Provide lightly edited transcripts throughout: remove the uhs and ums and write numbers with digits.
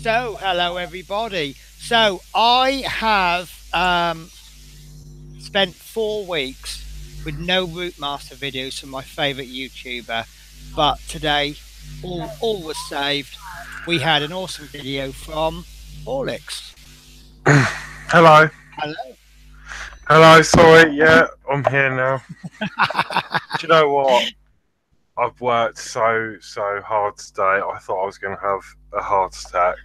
So, hello everybody. So, I have spent 4 weeks with no Routemasters videos from my favourite YouTuber, but today all was saved. We had an awesome video from Horlicks. Hello. Hello. Hello, sorry, yeah, I'm here now. Do you know what? I've worked so hard today, I thought I was going to have a heart attack.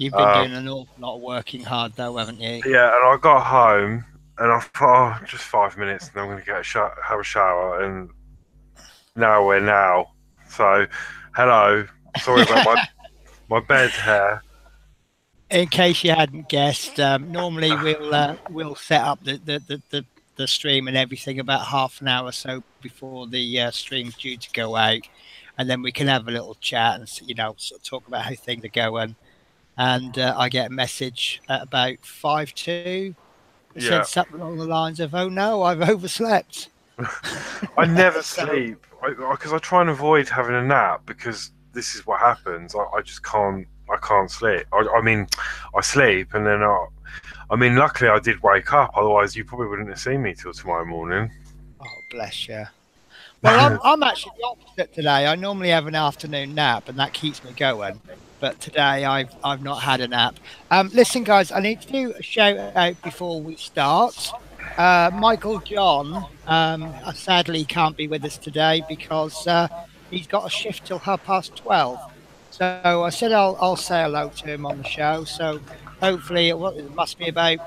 You've been doing an awful lot of working hard though, haven't you? Yeah, and I got home, and I thought, oh, just 5 minutes, and I'm going to have a shower, and now we're now. So, hello, sorry about my bed hair. In case you hadn't guessed, normally we'll set up the stream and everything about half an hour or so before the stream's due to go out, and then we can have a little chat and sort of talk about how things are going. And I get a message at about 5:02. It said something along the lines of, "Oh no, I've overslept." I never sleep because I try and avoid having a nap because this is what happens. I just can't. I can't sleep. I mean, I sleep and then luckily I did wake up. Otherwise, you probably wouldn't have seen me till tomorrow morning. Oh, bless you. Well, I'm actually the opposite today. I normally have an afternoon nap, and that keeps me going. But today I've not had a nap. Listen, guys, I need to do a shout out before we start. Michael John, sadly, can't be with us today because he's got a shift till 12:30. So I said I'll say hello to him on the show. So hopefully it must be about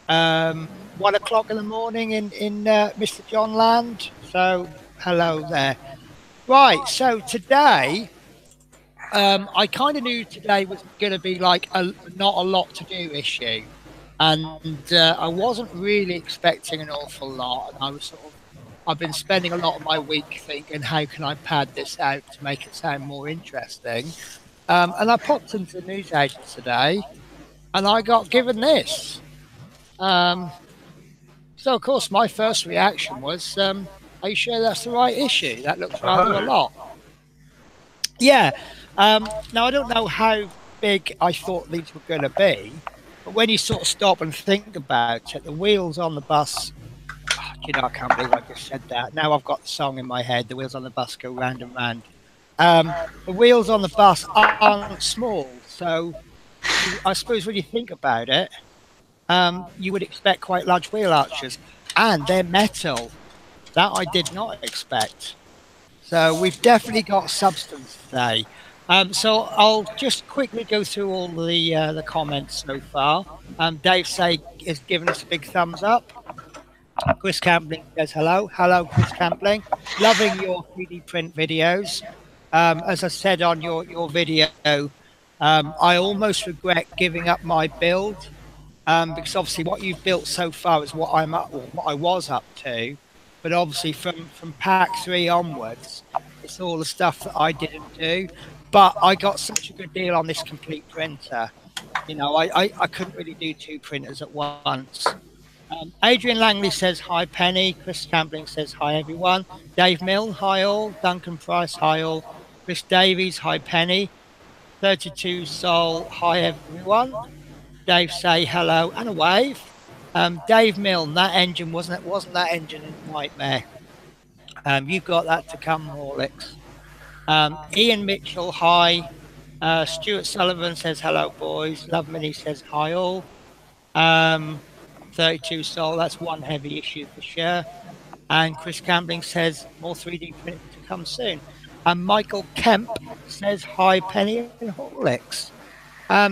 1 o'clock in the morning in Mr. John land. So hello there. Right. So today, I kind of knew today was going to be like not a lot to do issue, and I wasn't really expecting an awful lot. And I've been spending a lot of my week thinking, how can I pad this out to make it sound more interesting? And I popped into the newsagent today, and I got given this. So, of course, my first reaction was, are you sure that's the right issue? That looks rather a lot. Yeah. Now, I don't know how big I thought these were going to be, but when you sort of stop and think about it, the wheels on the bus... I can't believe I just said that. Now I've got the song in my head. The wheels on the bus go round and round. The wheels on the bus aren't small, so I suppose when you think about it, you would expect quite large wheel arches, and they're metal. That I did not expect. So we've definitely got substance today. So I'll just quickly go through all the comments so far. Dave has given us a big thumbs up. Chris Campling says hello. Hello, Chris Campling. Loving your 3D print videos. As I said on your video, I almost regret giving up my build because obviously what you've built so far is what I was up to. But obviously from pack 3 onwards, it's all the stuff that I didn't do. But I got such a good deal on this complete printer. I couldn't really do 2 printers at once. Adrian Langley says hi Penny. Chris Campling says hi everyone. Dave Milne, hi all. Duncan Price, hi all. Chris Davies, hi Penny. 32 Soul, hi everyone. Dave say hello and a wave. Dave Milne, that engine wasn't that engine a nightmare? You've got that to come, Horlicks. Ian Mitchell, hi. Stuart Sullivan says hello boys. Love Minnie says hi all. 32 Soul, that's one heavy issue for sure. And Chris Campling says more 3D printing to come soon. And Michael Kemp says hi Penny and Horlicks.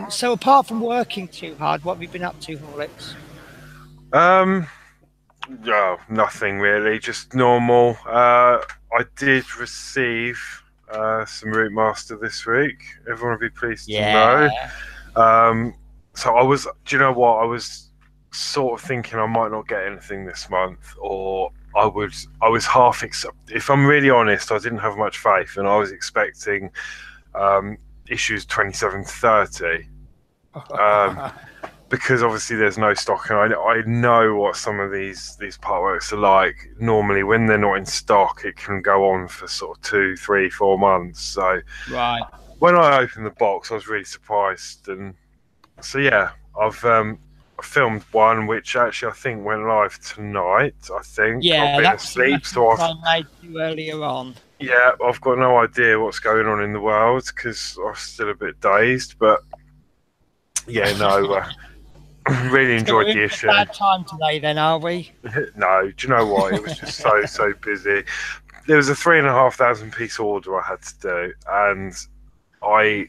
So apart from working too hard, what have you been up to, Horlicks? No, nothing really, just normal. I did receive some Routemaster this week. Everyone will be pleased to know. So I was, do you know what? I was sort of thinking I might not get anything this month, or I was half if I'm really honest, I didn't have much faith, and I was expecting issues 27 to 30 because obviously there's no stock, and I know what some of these partworks are like. Normally when they're not in stock, it can go on for sort of 2, 3, 4 months. So right. when I opened the box, I was really surprised, and so yeah, I've filmed one which actually I think went live tonight. I think I've Yeah, been that was the asleep, so reference I made to you earlier on. yeah, I've got no idea what's going on in the world because I'm still a bit dazed. But yeah, no, really So we're enjoyed in the for a issue. bad time today, then, are we? No, do you know what? It was just so busy. There was a 3,500 piece order I had to do, and I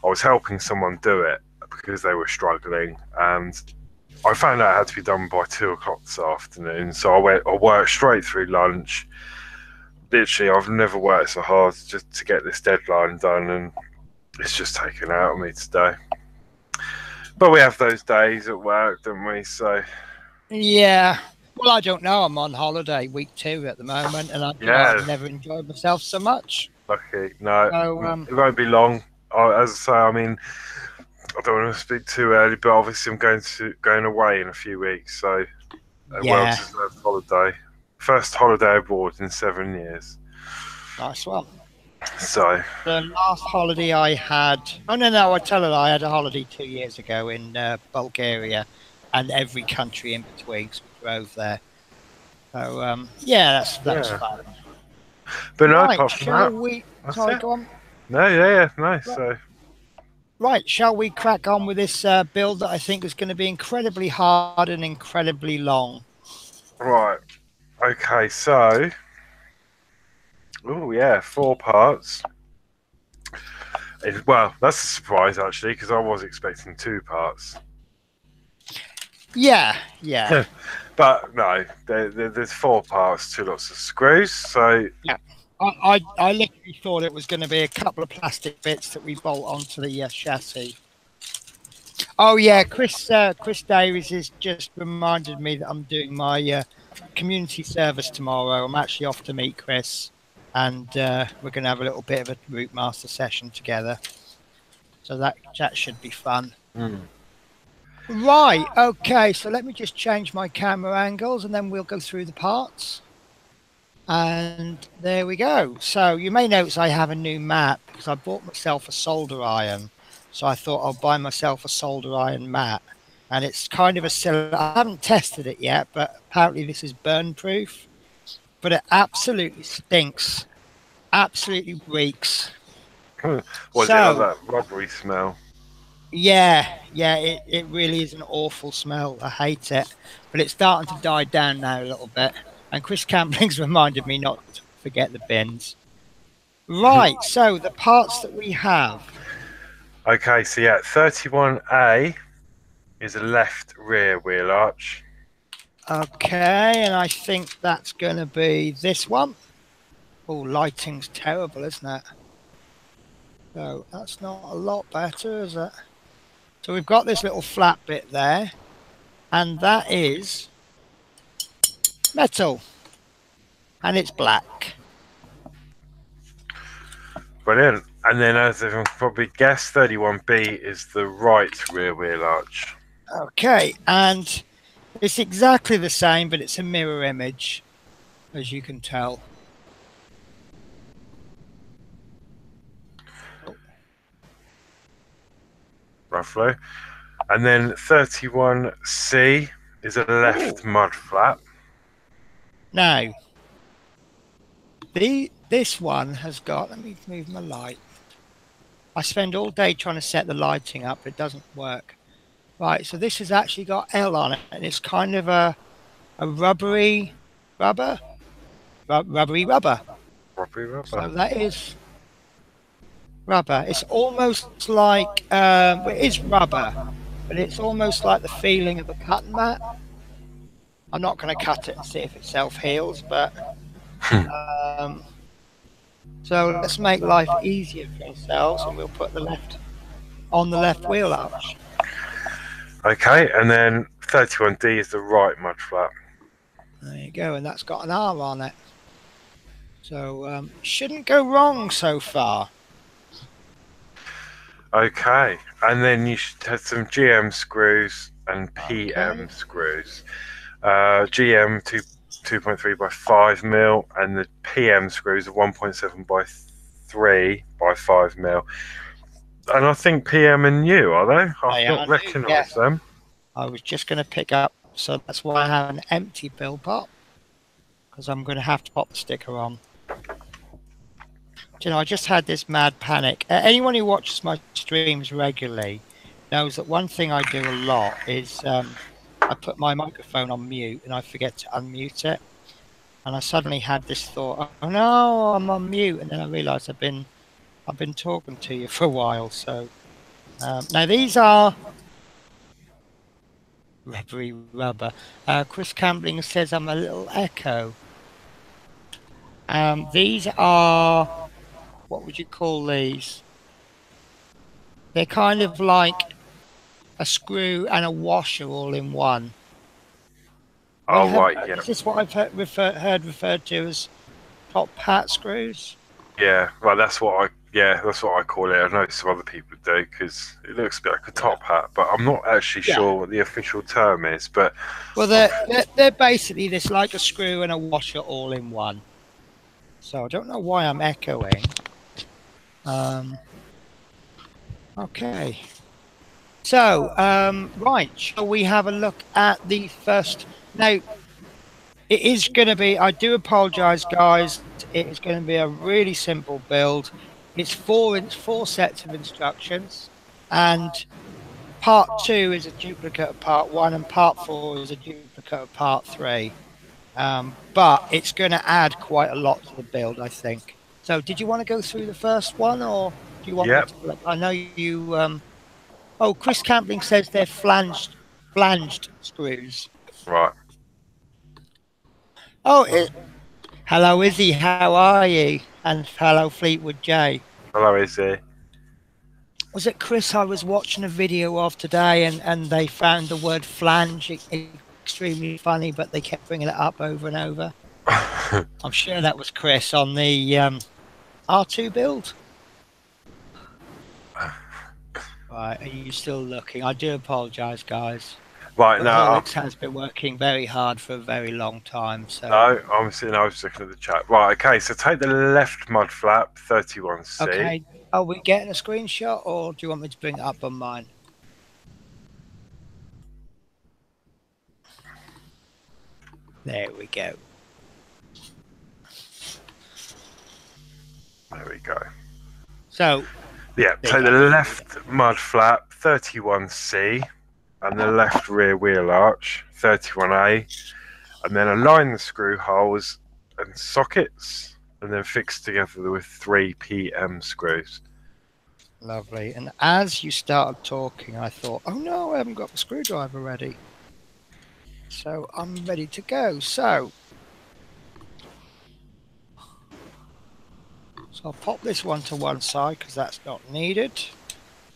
was helping someone do it because they were struggling, and I found out it had to be done by 2 o'clock this afternoon. So I worked straight through lunch. Literally, I've never worked so hard just to get this deadline done, and it's just taken out of me today. But we have those days at work, don't we? So yeah. Well, I don't know. I'm on holiday week 2 at the moment, and I've never enjoyed myself so much. Lucky. No, So, it won't be long. As I say, I mean, I don't want to speak too early, but obviously I'm going away in a few weeks, so a well-deserved holiday. First holiday abroad in 7 years. Nice one. So the last holiday I had, I tell her I had a holiday 2 years ago in Bulgaria, and every country in between. So we drove there. So yeah, that's fun. But no, right, apart from shall that, we? Sorry, go on. No, yeah, no. Right. So right, shall we crack on with this build that I think is going to be incredibly hard and incredibly long? Right. Okay, so oh yeah, 4 parts. Well, that's a surprise actually, because I was expecting 2 parts. Yeah. But no, there's 4 parts, 2 lots of screws. So yeah, I literally thought it was going to be a couple of plastic bits that we bolt onto the chassis. Oh yeah, Chris Davies has just reminded me that I'm doing my community service tomorrow. I'm actually off to meet Chris, and we're going to have a little bit of a Routemaster session together. So that should be fun. Right, okay, so let me just change my camera angles and then we'll go through the parts. And there we go. So you may notice I have a new mat because I bought myself a solder iron. So I thought I'll buy myself a solder iron mat. And it's kind of a silly, I haven't tested it yet, but apparently this is burn proof. But it absolutely stinks. Absolutely reeks. What's it like, that rubbery smell? Yeah, it really is an awful smell. I hate it. But it's starting to die down now a little bit. And Chris Campling's reminded me not to forget the bins. Right, so the parts that we have. Okay, so yeah, 31A is a left rear wheel arch. Okay, and I think that's going to be this one. Oh, lighting's terrible, isn't it? So that's not a lot better, is it? So we've got this little flat bit there, and that is metal, and it's black. Brilliant. And then, as everyone can probably guess, 31B is the right rear wheel arch. Okay, and it's exactly the same, but it's a mirror image, as you can tell. Roughly. And then 31C is a left mud flap. Now, this one has got, let me move my light. I spend all day trying to set the lighting up, but it doesn't work. Right, so this has actually got L on it, and it's kind of a rubbery rubber. Rubbery rubber. So that is rubber. It's almost like, it is rubber, but it's almost like the feeling of a cutting mat. I'm not going to cut it and see if it self-heals, but so let's make life easier for ourselves, and we'll put the left on the left wheel arch. Okay, and then 31D is the right mud flap. There you go, and that's got an R on it. So shouldn't go wrong so far. Okay, and then you should have some GM screws and PM screws. GM 2.3 by 5 mil, and the PM screws are 1.7 by 3 by 5 mil. And I think PM and U, are they? I've not recognised them. I was just going to pick up, so that's why I have an empty build pop, because I'm going to have to pop the sticker on. You know, I just had this mad panic. Anyone who watches my streams regularly knows that one thing I do a lot is I put my microphone on mute and I forget to unmute it. And I suddenly had this thought, oh no, I'm on mute, and then I realised I've been talking to you for a while. So now these are rubbery rubber. Chris Campbell says I'm a little echo. These are, what would you call these? They're kind of like a screw and a washer all in one. Oh, right, yeah. Is this what I've heard referred to as top hat screws? Yeah, well, that's what I call it. I know some other people do because it looks a bit like a top hat, but I'm not actually sure what the official term is. But well, they're basically this like a screw and a washer all in one. So I don't know why I'm echoing. Okay. So right, shall we have a look at the first? Now, it is going to be. I do apologise, guys. It is going to be a really simple build. It's four sets of instructions, and part 2 is a duplicate of part 1, and part 4 is a duplicate of part 3. But it's going to add quite a lot to the build, I think. So, did you want to go through the first one, or do you want? Yep. Me to, I know you. Oh, Chris Campbell says they're flanged screws. Right. Oh, hello, Izzy. How are you? And hello, Fleetwood J. Hello, Izzy. Was it Chris I was watching a video of today, and they found the word flange extremely funny, but they kept bringing it up over and over? I'm sure that was Chris on the R2 build. Right, are you still looking? I do apologise, guys. Right, now Horlicks has been working very hard for a very long time. So no, I was looking at the chat. Right, okay, so take the left mud flap, 31C. Okay, are we getting a screenshot, or do you want me to bring it up on mine? There we go. There we go. So yeah, take the left mud flap, 31C, and the left rear wheel arch, 31A, and then align the screw holes and sockets, and then fix together with 3 PM screws. Lovely. And as you started talking, I thought, oh no, I haven't got the screwdriver ready. So I'm ready to go. So I'll pop this one to one side because that's not needed.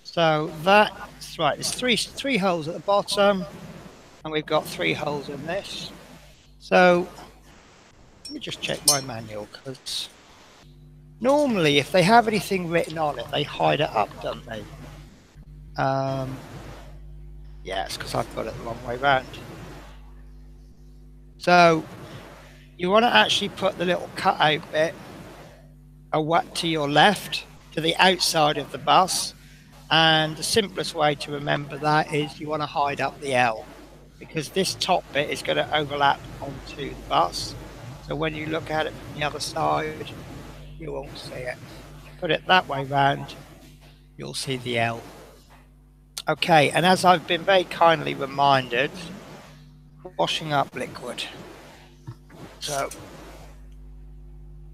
So that's right. There's three holes at the bottom, and we've got 3 holes in this. So let me just check my manual, because normally if they have anything written on it, they hide it up, don't they? Yeah, it's because I've got it the wrong way round. So you want to actually put the little cutout bit to your left, to the outside of the bus, and the simplest way to remember that is you want to hide up the L, because this top bit is going to overlap onto the bus, so when you look at it from the other side you won't see it. Put it that way round, you'll see the L. Okay, and as I've been very kindly reminded, washing up liquid. So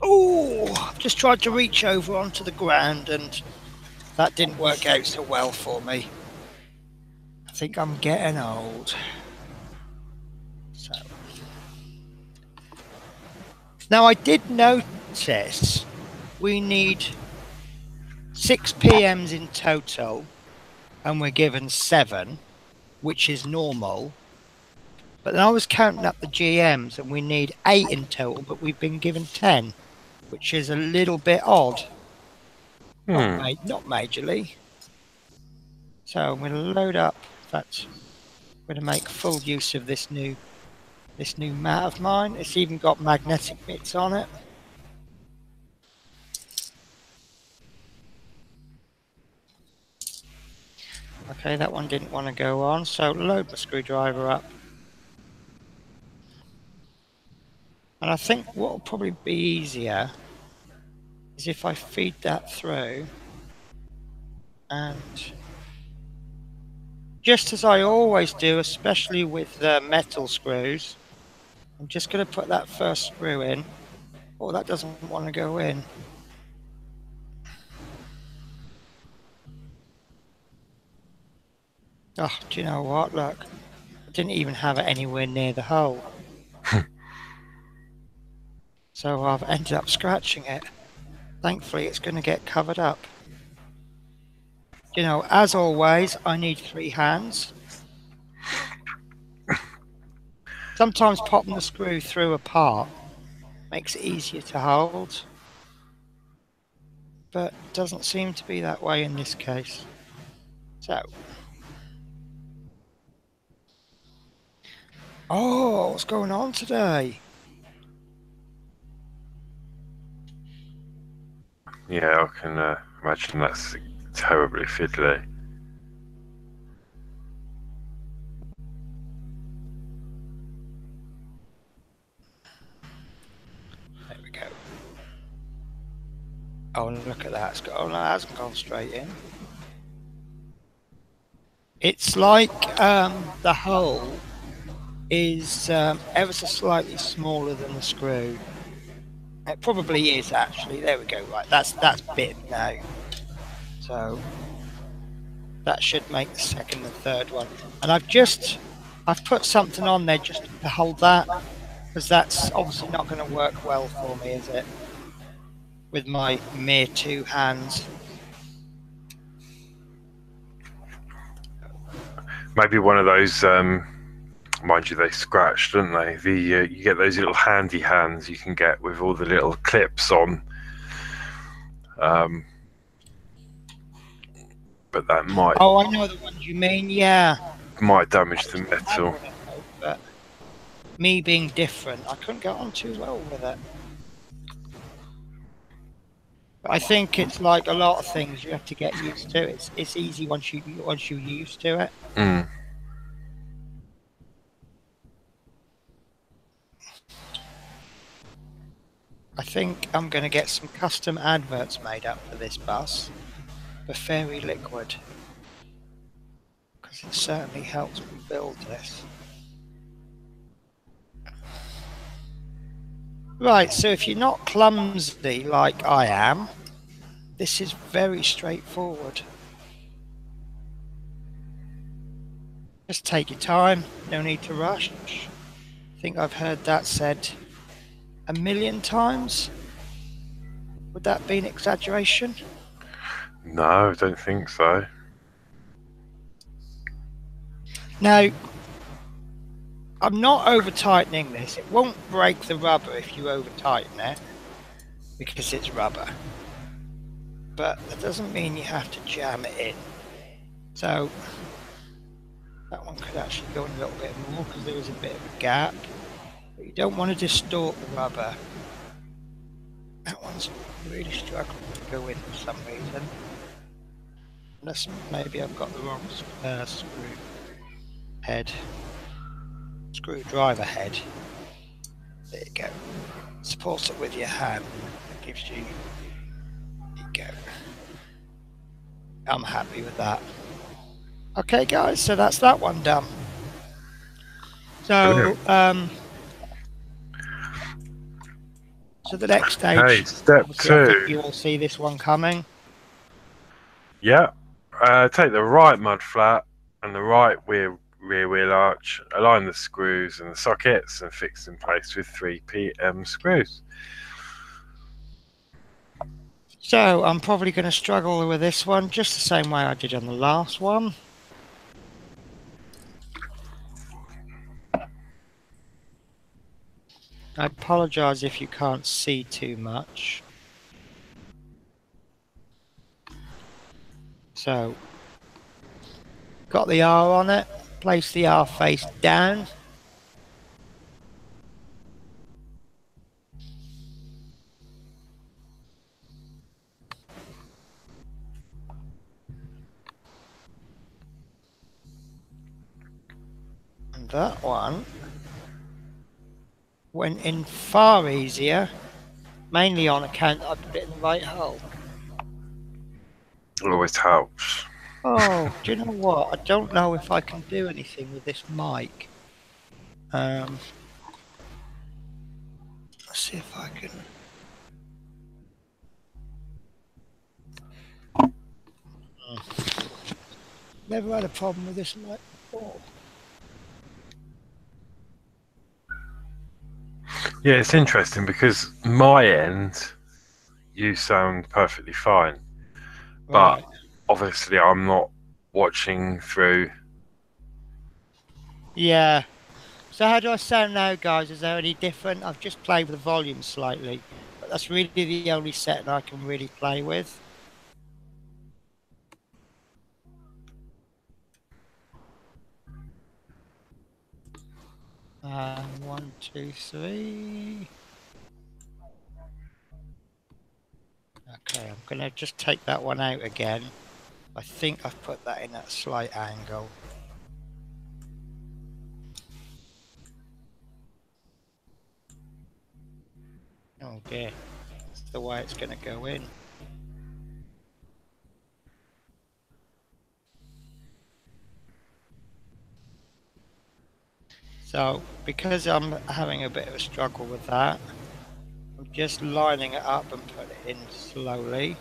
I've just tried to reach over onto the ground, and that didn't work out so well for me. I think I'm getting old. So now I did notice we need 6 PMs in total, and we're given 7, which is normal. But then I was counting up the GMs, and we need 8 in total, but we've been given 10, which is a little bit odd. Not majorly. So I'm going to load up. In fact, I'm going to make full use of this new mat of mine. It's even got magnetic bits on it. Okay, that one didn't want to go on, so load my screwdriver up. And I think what will probably be easier is if I feed that through, and just as I always do, especially with metal screws, I'm just going to put that first screw in. Oh, that doesn't want to go in. Oh, do you know what? Look, I didn't even have it anywhere near the hole. So I've ended up scratching it. Thankfully, it's going to get covered up. You know, as always, I need 3 hands. Sometimes popping the screw through a part makes it easier to hold, but it doesn't seem to be that way in this case. So, oh, what's going on today? Yeah, I can imagine that's terribly fiddly. There we go. Oh, look at that. Oh, no, it hasn't gone straight in. It's like the hole is ever so slightly smaller than the screw. It probably is actually. There we go. Right, that's bit now. So that should make the second and third one. And I've put something on there just to hold that, because that's obviously not going to work well for me, is it? With my mere 2 hands. Maybe one of those. Mind you, they scratch, don't they? You get those little handy hands you can get with all the little clips on. But that might. Oh, I know the ones you mean. Yeah. Might damage the metal. But me being different, I couldn't get on too well with it. But I think it's like a lot of things you have to get used to. It's easy once you're used to it. Mm. I think I'm going to get some custom adverts made up for this bus for Fairy Liquid, because it certainly helps me build this. Right, so if you're not clumsy like I am, this is very straightforward. Just take your time, no need to rush. I think I've heard that said 1,000,000 times. Would that be an exaggeration? No, I don't think so. Now, I'm not over tightening this. It won't break the rubber if you over tighten it, because it's rubber. But that doesn't mean you have to jam it in. So that one could actually go in a little bit more because there is a bit of a gap. But you don't want to distort the rubber. That one's really struggling to go in for some reason. Unless maybe I've got the wrong screwdriver head. There you go. Support it with your hand. That gives you. There you go. I'm happy with that. Okay, guys. So that's that one done. So so the next stage. Okay, step 2. I think you all see this one coming. Yeah. Take the right mud flat and the right rear wheel arch, align the screws and the sockets and fix in place with 3PM screws. So I'm probably going to struggle with this one just the same way I did on the last one. I apologise if you can't see too much. So, got the R on it, place the R face down. that one went in far easier, mainly on account that I put it in the right hole. It always helps. Oh, do you know what? I don't know if I can do anything with this mic. Let's see if I can. Never had a problem with this mic before. Yeah, it's interesting because my end, you sound perfectly fine, Right. but obviously I'm not watching through. Yeah. So how do I sound now, guys? Is there any different? I've just played with the volume slightly, but that's really the only setting I can really play with. One, two, three. Okay, I'm gonna just take that one out again. I think I've put that in at a slight angle. Oh dear, that's the way it's gonna go in. So, because I'm having a bit of a struggle with that, I'm just lining it up and putting it in slowly.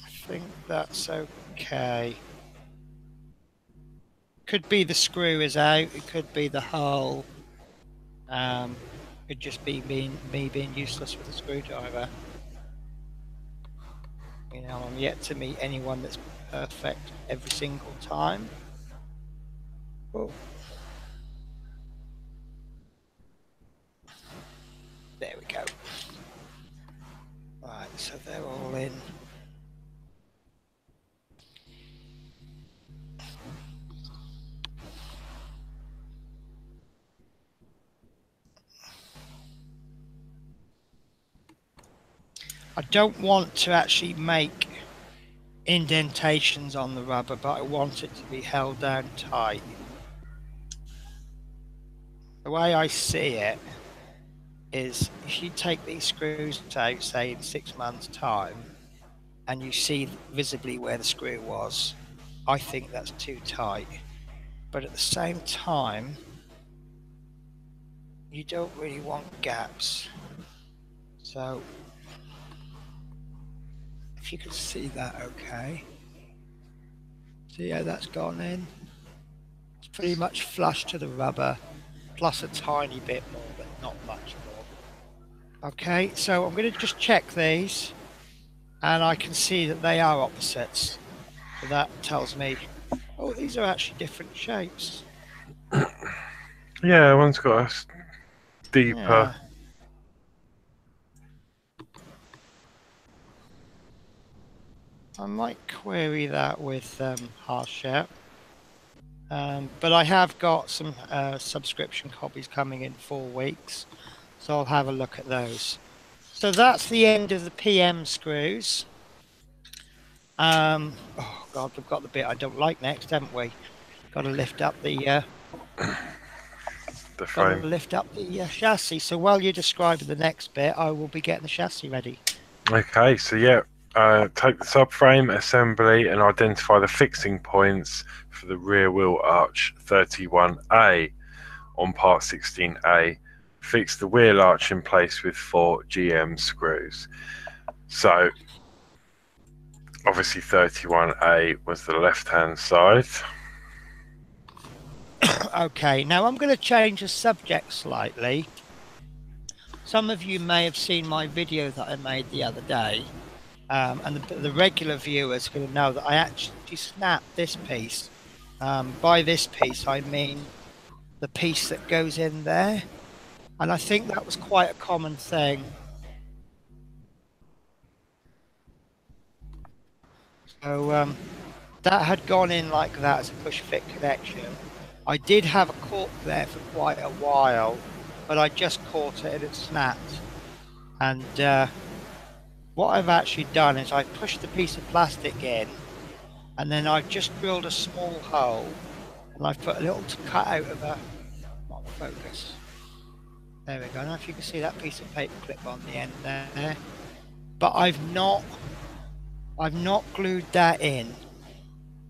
I think that's okay. Could be the screw is out, it could be the hole. Could just be me being useless with a screwdriver. You know, I'm yet to meet anyone that's perfect every single time. Oh. There we go. Right, so they're all in. I don't want to actually make indentations on the rubber, but I want it to be held down tight. The way I see it is if you take these screws out, say in 6 months' time, and you see visibly where the screw was, I think that's too tight. But at the same time, you don't really want gaps. So, if you can see that okay. See how that's gone in? It's pretty much flush to the rubber, plus a tiny bit more, but not much more. Okay, so I'm going to just check these, and I can see that they are opposites. So that tells me, oh, these are actually different shapes. Yeah, one's got a deeper. Yeah. I might query that with Hachette. But I have got some subscription copies coming in 4 weeks, so I'll have a look at those. So that's the end of the PM screws. Oh God, we've got the bit I don't like next, haven't we? Got to lift up the frame. Got to lift up the chassis. So while you're describing the next bit, I will be getting the chassis ready. Okay, so yeah, take the subframe assembly and identify the fixing points for the rear wheel arch 31A on part 16A. Fix the wheel arch in place with 4 GM screws. So obviously 31A was the left hand side. Okay, now I'm going to change the subject slightly. Some of you may have seen my video that I made the other day, and the regular viewers are going to know that I actually snapped this piece. By this piece I mean the piece that goes in there, and I think that was quite a common thing. So that had gone in like that as a push-fit connection. I did have a cork there for quite a while, but I just caught it and it snapped. And what I've actually done is I've pushed the piece of plastic in, and then I've just drilled a small hole, and I've put a little cutout of a, not focus. There we go. I don't know if you can see that piece of paper clip on the end there, but I've not glued that in.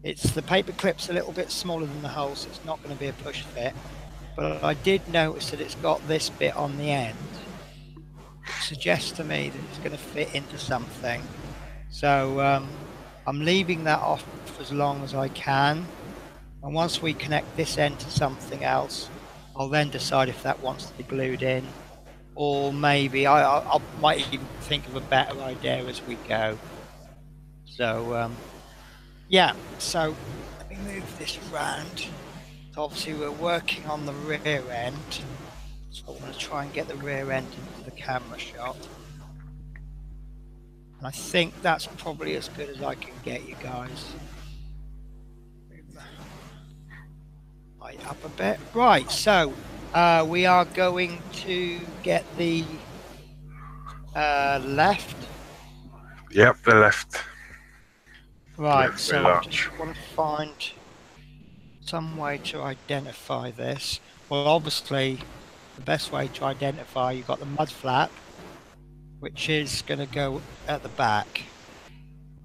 It's the paper clip's a little bit smaller than the hole, so it's not going to be a push fit. But I did notice that it's got this bit on the end, which suggests to me that it's going to fit into something. So I'm leaving that off as long as I can, and once we connect this end to something else, I'll then decide if that wants to be glued in, or maybe I might even think of a better idea as we go. So yeah, so let me move this around. So obviously we're working on the rear end, so I want to try and get the rear end into the camera shot. And I think that's probably as good as I can get, you guys. Light up a bit. Right, so we are going to get the left. Yep, the left. Right, left so I just want to find some way to identify this. Well, obviously, the best way to identify, you've got the mud flap, which is going to go at the back.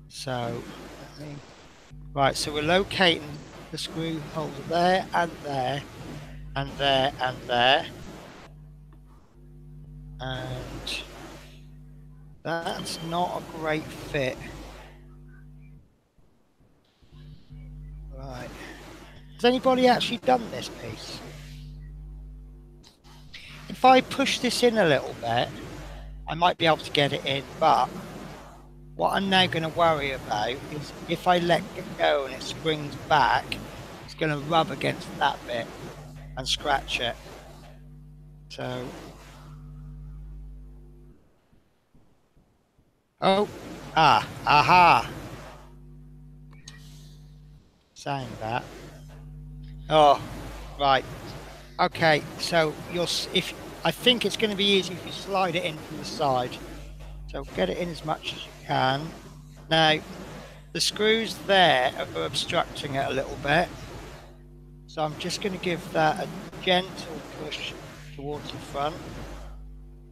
So, right, so we're locating the screw holes there and there and there and there, and that's not a great fit. Right, has anybody actually done this piece? If I push this in a little bit, I might be able to get it in, but what I'm now going to worry about is if I let it go and it springs back, it's going to rub against that bit and scratch it. So, aha. Saying that. Oh, right. Okay, so I think it's going to be easy if you slide it in from the side. So get it in as much as you can. Now, the screws there are obstructing it a little bit. So I'm just going to give that a gentle push towards the front.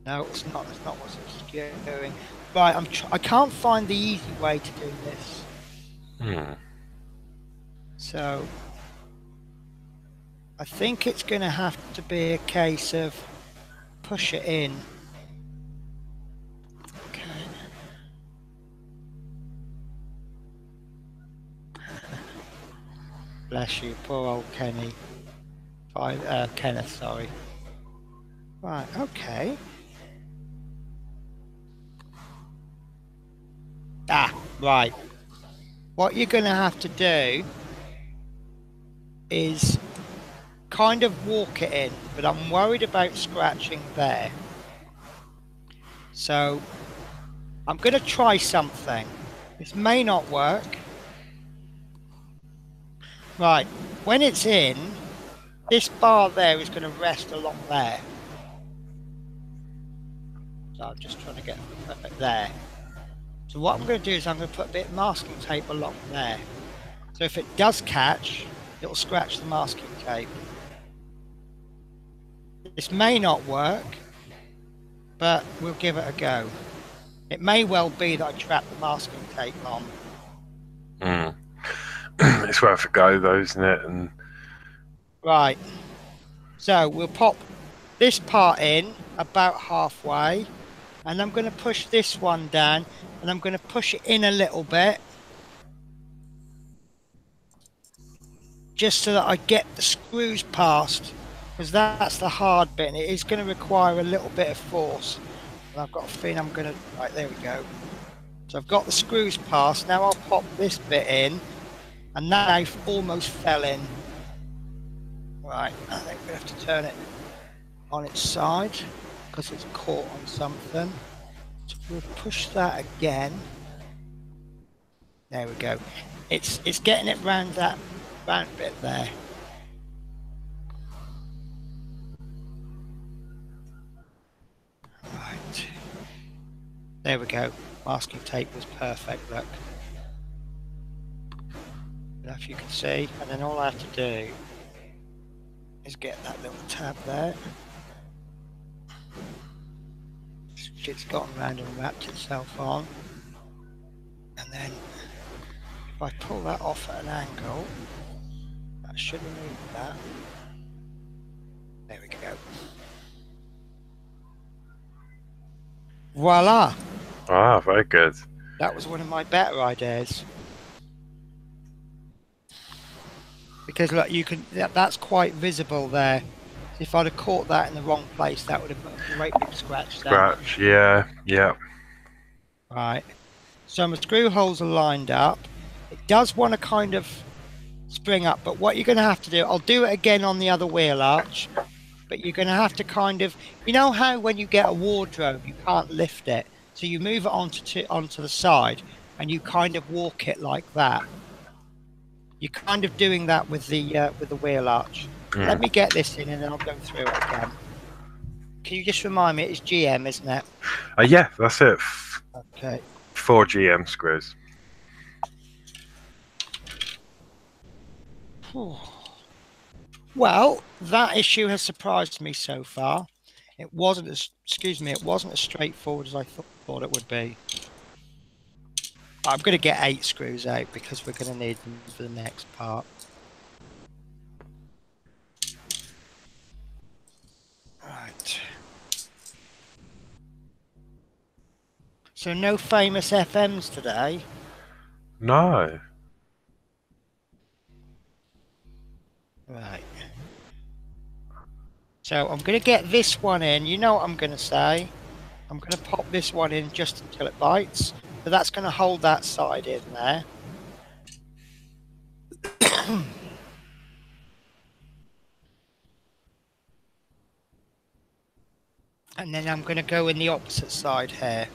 No, it's not. That's not what's obscuring. Right, I can't find the easy way to do this. So I think it's going to have to be a case of push it in. Okay. Bless you, poor old Kenny. Kenneth, sorry. Right, okay. Right. What you're going to have to do is kind of walk it in, but I'm worried about scratching there. So I'm going to try something. This may not work. Right, when it's in, this bar there is going to rest along there. So I'm just trying to get it there. So what I'm going to do is I'm going to put a bit of masking tape along there. So if it does catch, it'll scratch the masking tape. This may not work, but we'll give it a go. It may well be that I trap the masking tape on. It's worth a go though, isn't it? And right, so we'll pop this part in about halfway, and I'm going to push this one down, and I'm going to push it in a little bit, just so that I get the screws past, because that's the hard bit, and it is going to require a little bit of force. And I've got a feeling I'm going to, right, there we go. So I've got the screws past. Now I'll pop this bit in, and that knife almost fell in. Right, I think we have to turn it on its side because it's caught on something. So we'll push that again. There we go. It's getting it round that round bit there. Right. There we go. Masking tape was perfect, look. I don't know if you can see, and then all I have to do is get that little tab there. It's gotten round and wrapped itself on. And then if I pull that off at an angle, that should remove that. There we go. Voila! Ah, very good. That was one of my better ideas. Because look, you can, that's quite visible there. If I'd have caught that in the wrong place, that would have put a great big scratch down. Scratch, yeah, yeah. Right. So my screw holes are lined up. It does want to kind of spring up, but what you're going to have to do, I'll do it again on the other wheel arch, but you're going to have to kind of, you know how when you get a wardrobe, you can't lift it. So you move it onto the side and you kind of walk it like that. You're kind of doing that with the wheel arch. Let me get this in and then I'll go through it again. Can you just remind me, it's GM, isn't it? Yeah, that's it. Okay. 4 GM screws. Well, that issue has surprised me so far. It wasn't as, it wasn't as straightforward as I thought it would be. I'm going to get 8 screws out because we're going to need them for the next part. Right. So no famous FMs today? No. Right. So I'm going to get this one in. You know what I'm going to say. I'm going to pop this one in just until it bites. So that's going to hold that side in there. And then I'm going to go in the opposite side here.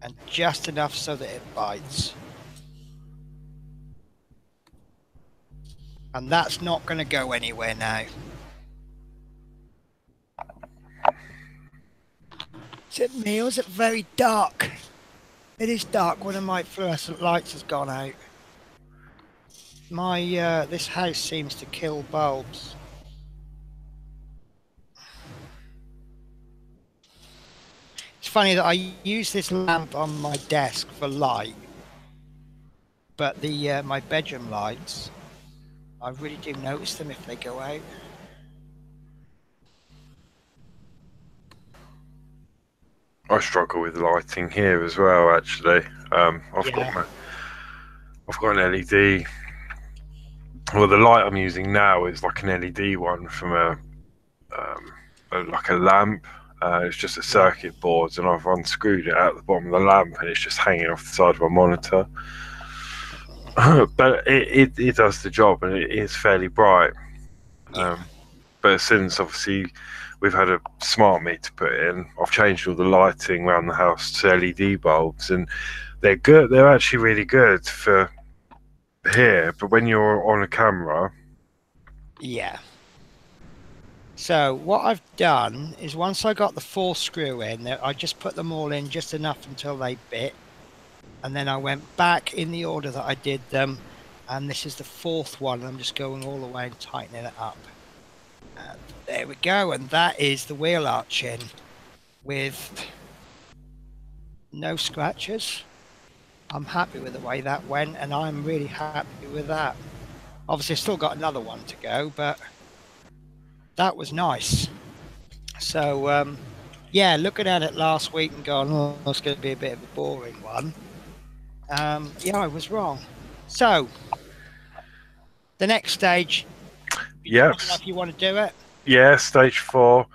And just enough so that it bites. And that's not going to go anywhere now. Is it me or is it very dark? It is dark. One of my fluorescent lights has gone out. My this house seems to kill bulbs. It's funny that I use this lamp on my desk for light, but the my bedroom lights, I really do notice them if they go out. I struggle with lighting here as well. Actually, I've got an LED. Well, the light I'm using now is like an LED one from like a lamp. It's just a circuit board, and I've unscrewed it out the bottom of the lamp, and it's just hanging off the side of my monitor. But it does the job, and it is fairly bright. But since obviously we've had a smart meter put in, I've changed all the lighting around the house to LED bulbs, and they're good. They're actually really good for here, but when you're on a camera, yeah. So what I've done is once I got the 4 screw in, I just put them all in just enough until they bit, and then I went back in the order that I did them, and this is the 4th one. I'm just going all the way and tightening it up. And there we go, and that is the wheel arch in with no scratches. I'm happy with the way that went, and I'm really happy with that. Obviously I've still got another one to go, but that was nice. So yeah, looking at it last week and going, oh, it's going to be a bit of a boring one. Yeah, I was wrong. So the next stage, yes, if you want to do it. Yeah, stage 4,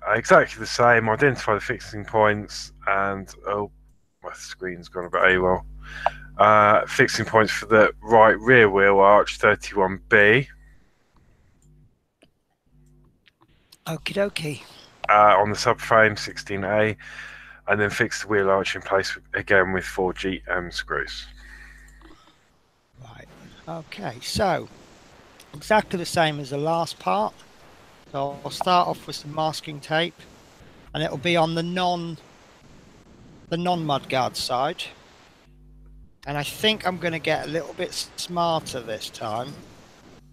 exactly the same. Identify the fixing points, and oh, my screen's gone a bit AWOL. Fixing points for the right rear wheel arch, 31B. Okie dokie. On the subframe, 16A, and then fix the wheel arch in place again with 4 GM screws. Right. Okay. So exactly the same as the last part. So I'll start off with some masking tape, and it'll be on the the non-mudguard side. And I think I'm going to get a little bit smarter this time.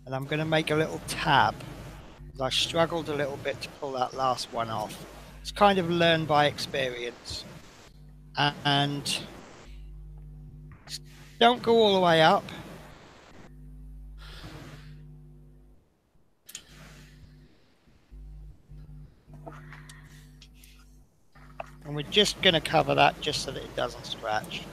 And I'm going to make a little tab. I struggled a little bit to pull that last one off. It's kind of learned by experience. And don't go all the way up. And we're just going to cover that just so that it doesn't scratch.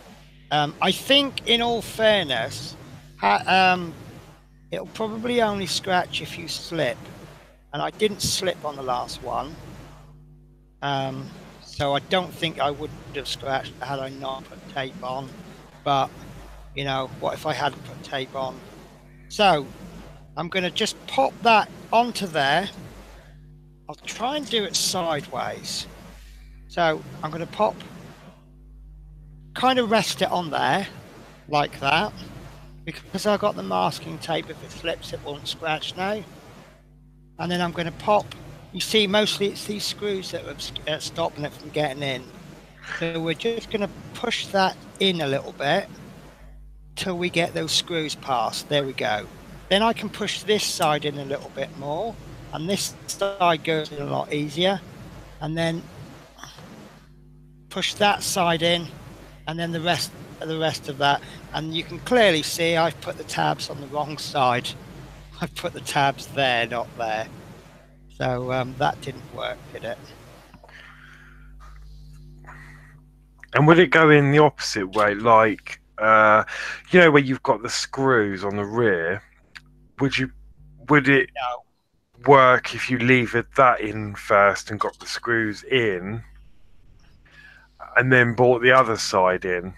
I think, in all fairness, it'll probably only scratch if you slip. And I didn't slip on the last one. So I don't think I would have scratched had I not put tape on. But, you know, what if I hadn't put tape on? So I'm going to just pop that onto there. I'll try and do it sideways. So I'm going to pop, kind of rest it on there, like that. Because I've got the masking tape, if it slips, it won't scratch now. And then I'm going to pop, you see, mostly it's these screws that are stopping it from getting in. So we're just going to push that in a little bit till we get those screws past. There we go. Then I can push this side in a little bit more, and this side goes in a lot easier. And then push that side in, and then the rest of that. And you can clearly see I've put the tabs on the wrong side. I've put the tabs there, not there. So that didn't work, did it? And would it go in the opposite way, like you know, where you've got the screws on the rear? Would it work if you levered that in first and got the screws in, and then brought the other side in?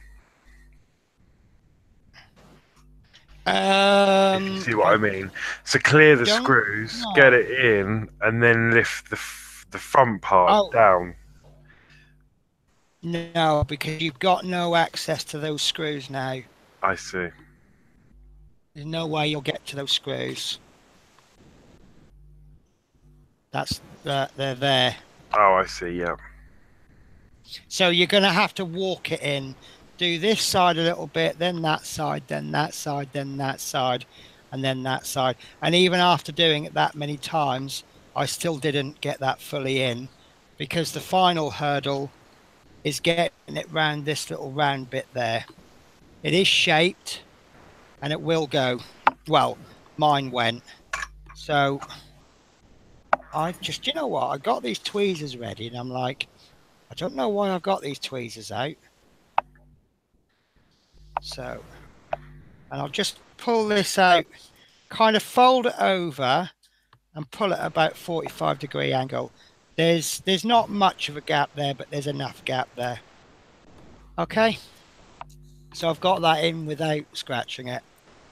If you see what I mean. So clear the screws, get it in, and then lift the front part down. No, because you've got no access to those screws now. I see. There's no way you'll get to those screws. They're there. Oh, I see, yeah. So you're going to have to walk it in. Do this side a little bit, then that side, then that side, then that side, and then that side. And even after doing it that many times, I still didn't get that fully in, because the final hurdle is getting it round this little round bit there. It is shaped, and it will go. Well, mine went. So I just, you know what? I got these tweezers ready, and I'm like, I don't know why I've got these tweezers out. So, and I'll just pull this out, kind of fold it over and pull it about 45-degree angle. There's not much of a gap there, but there's enough gap there. Okay, so I've got that in without scratching it.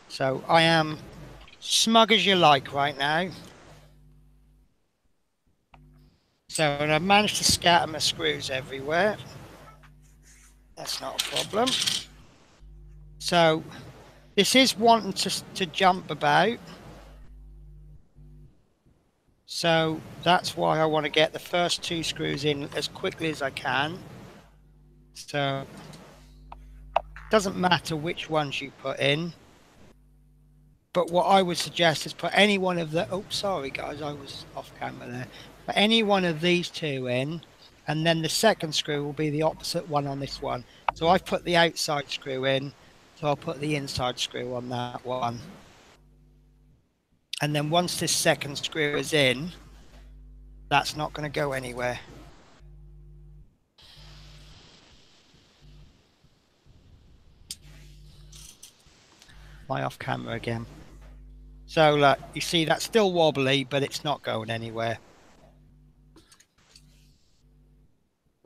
So I am smug as you like right now. So, and I've managed to scatter my screws everywhere. That's not a problem. So this is wanting to jump about. So that's why I want to get the first two screws in as quickly as I can. So it doesn't matter which ones you put in. But what I would suggest is put any one of the... Oh, sorry guys, I was off camera there. Put any one of these two in, and then the second screw will be the opposite one on this one. So I've put the outside screw in, so I'll put the inside screw on that one. And then once this second screw is in, that's not going to go anywhere. Fly off camera again. So look, you see that's still wobbly, but it's not going anywhere.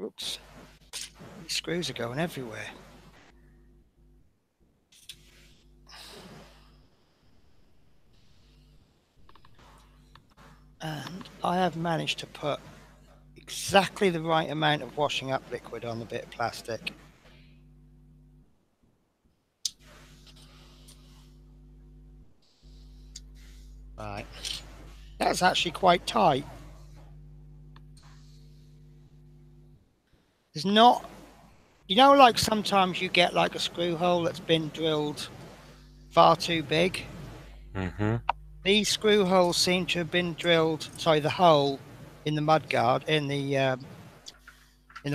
Oops. These screws are going everywhere. And I have managed to put exactly the right amount of washing up liquid on the bit of plastic. Right. That's actually quite tight. There's not You know, like sometimes you get like a screw hole that's been drilled far too big. Mm-hmm. These screw holes seem to have been drilled. Sorry, the hole in the mudguard in the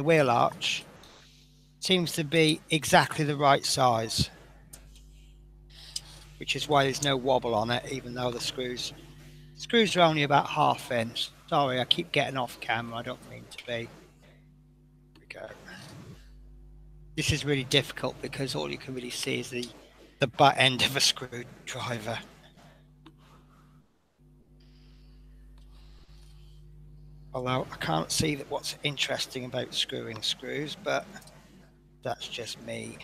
wheel arch seems to be exactly the right size, which is why there's no wobble on it, even though the screws are only about half in. Sorry, I keep getting off camera. I don't mean to be. Here we go. This is really difficult because all you can really see is the butt end of a screwdriver. Although I can't see that what's interesting about screwing screws, but that's just me.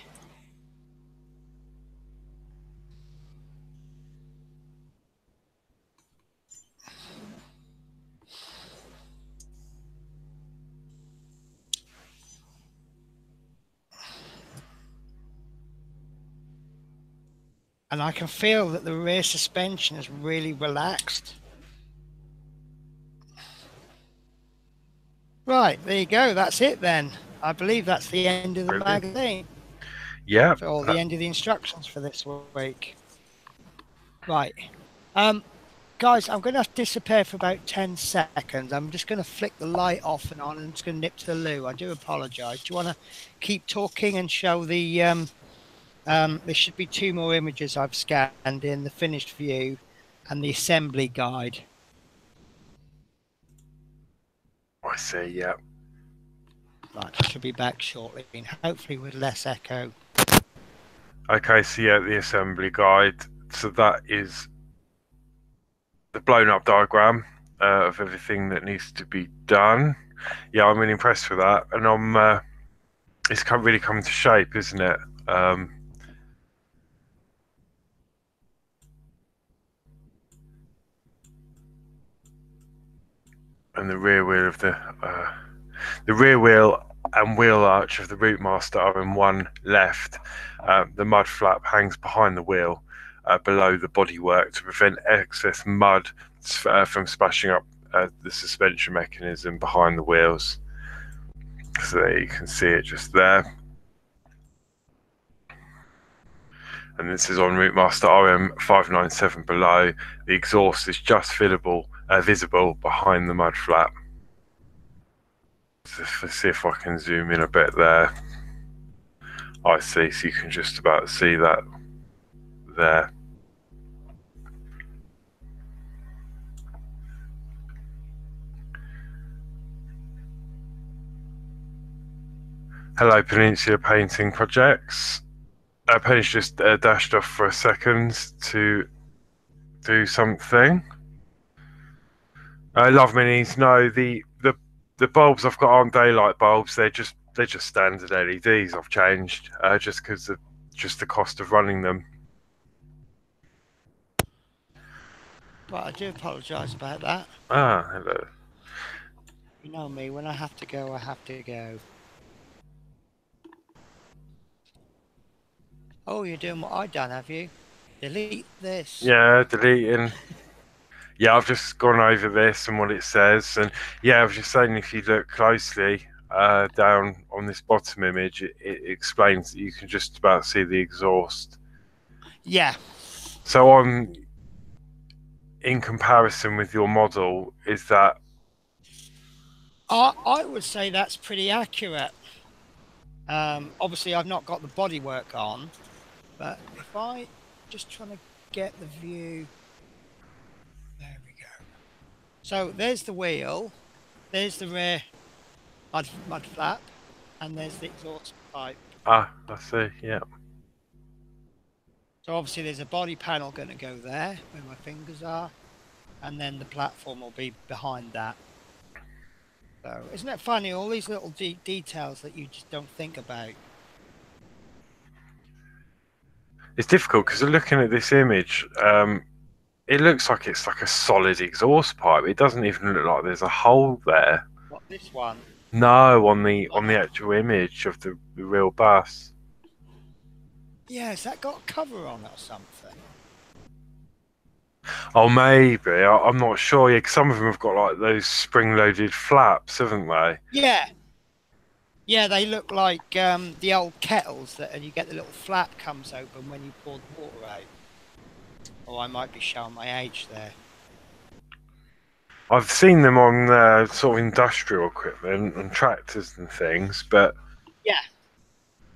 And I can feel that the rear suspension is really relaxed. Right, there you go. That's it then. I believe that's the end of the magazine. Yeah. Or the end of the instructions for this week. Right. Guys, I'm going to have to disappear for about 10 seconds. I'm just going to flick the light off and on and just going to nip to the loo. I do apologise. Do you want to keep talking and show the... there should be 2 more images I've scanned in, the finished view and the assembly guide. I see, yeah. Right, I should be back shortly, hopefully with less echo. Okay, so yeah, the assembly guide. So that is the blown up diagram of everything that needs to be done. Yeah, I'm really impressed with that, and it's really come to shape, isn't it? And the rear wheel of the rear wheel and wheel arch of the Routemasters are in one left. The mud flap hangs behind the wheel below the bodywork to prevent excess mud from splashing up the suspension mechanism behind the wheels. So there you can see it just there. And this is on Routemaster RM597 below. The exhaust is just visible behind the mud flap. Let's see if I can zoom in a bit there. I see, so you can just about see that there. Hello, Peninsula Painting Projects. Penny's just dashed off for a second to do something. Love minis. No, the bulbs I've got aren't daylight bulbs. They're just standard LEDs. I've changed just because of the cost of running them. Well, I do apologise about that. Ah, hello. You know me, when I have to go, I have to go. Oh, you're doing what I done, have you? Delete this. Yeah, deleting. Yeah, I've just gone over this and what it says, and yeah, I was just saying, if you look closely down on this bottom image, it explains that you can just about see the exhaust. Yeah. So in comparison with your model, is that? I would say that's pretty accurate. Obviously, I've not got the bodywork on, but if I just trying to get the view. There we go. So there's the wheel, there's the rear mud flap, and there's the exhaust pipe. Ah, I see, yeah. So obviously there's a body panel going to go there, where my fingers are, and then the platform will be behind that. So isn't it funny, all these little details that you just don't think about? It's difficult because looking at this image, it looks like it's like a solid exhaust pipe. It doesn't even look like there's a hole there. What, this one? No, on the actual image of the real bus. Yeah, has that got a cover on it or something? Oh, maybe. I'm not sure. Yeah, 'cause some of them have got like those spring-loaded flaps, haven't they? Yeah. Yeah, they look like the old kettles and you get the little flap comes open when you pour the water out. Or I might be showing my age there. I've seen them on sort of industrial equipment and tractors and things, but Yeah,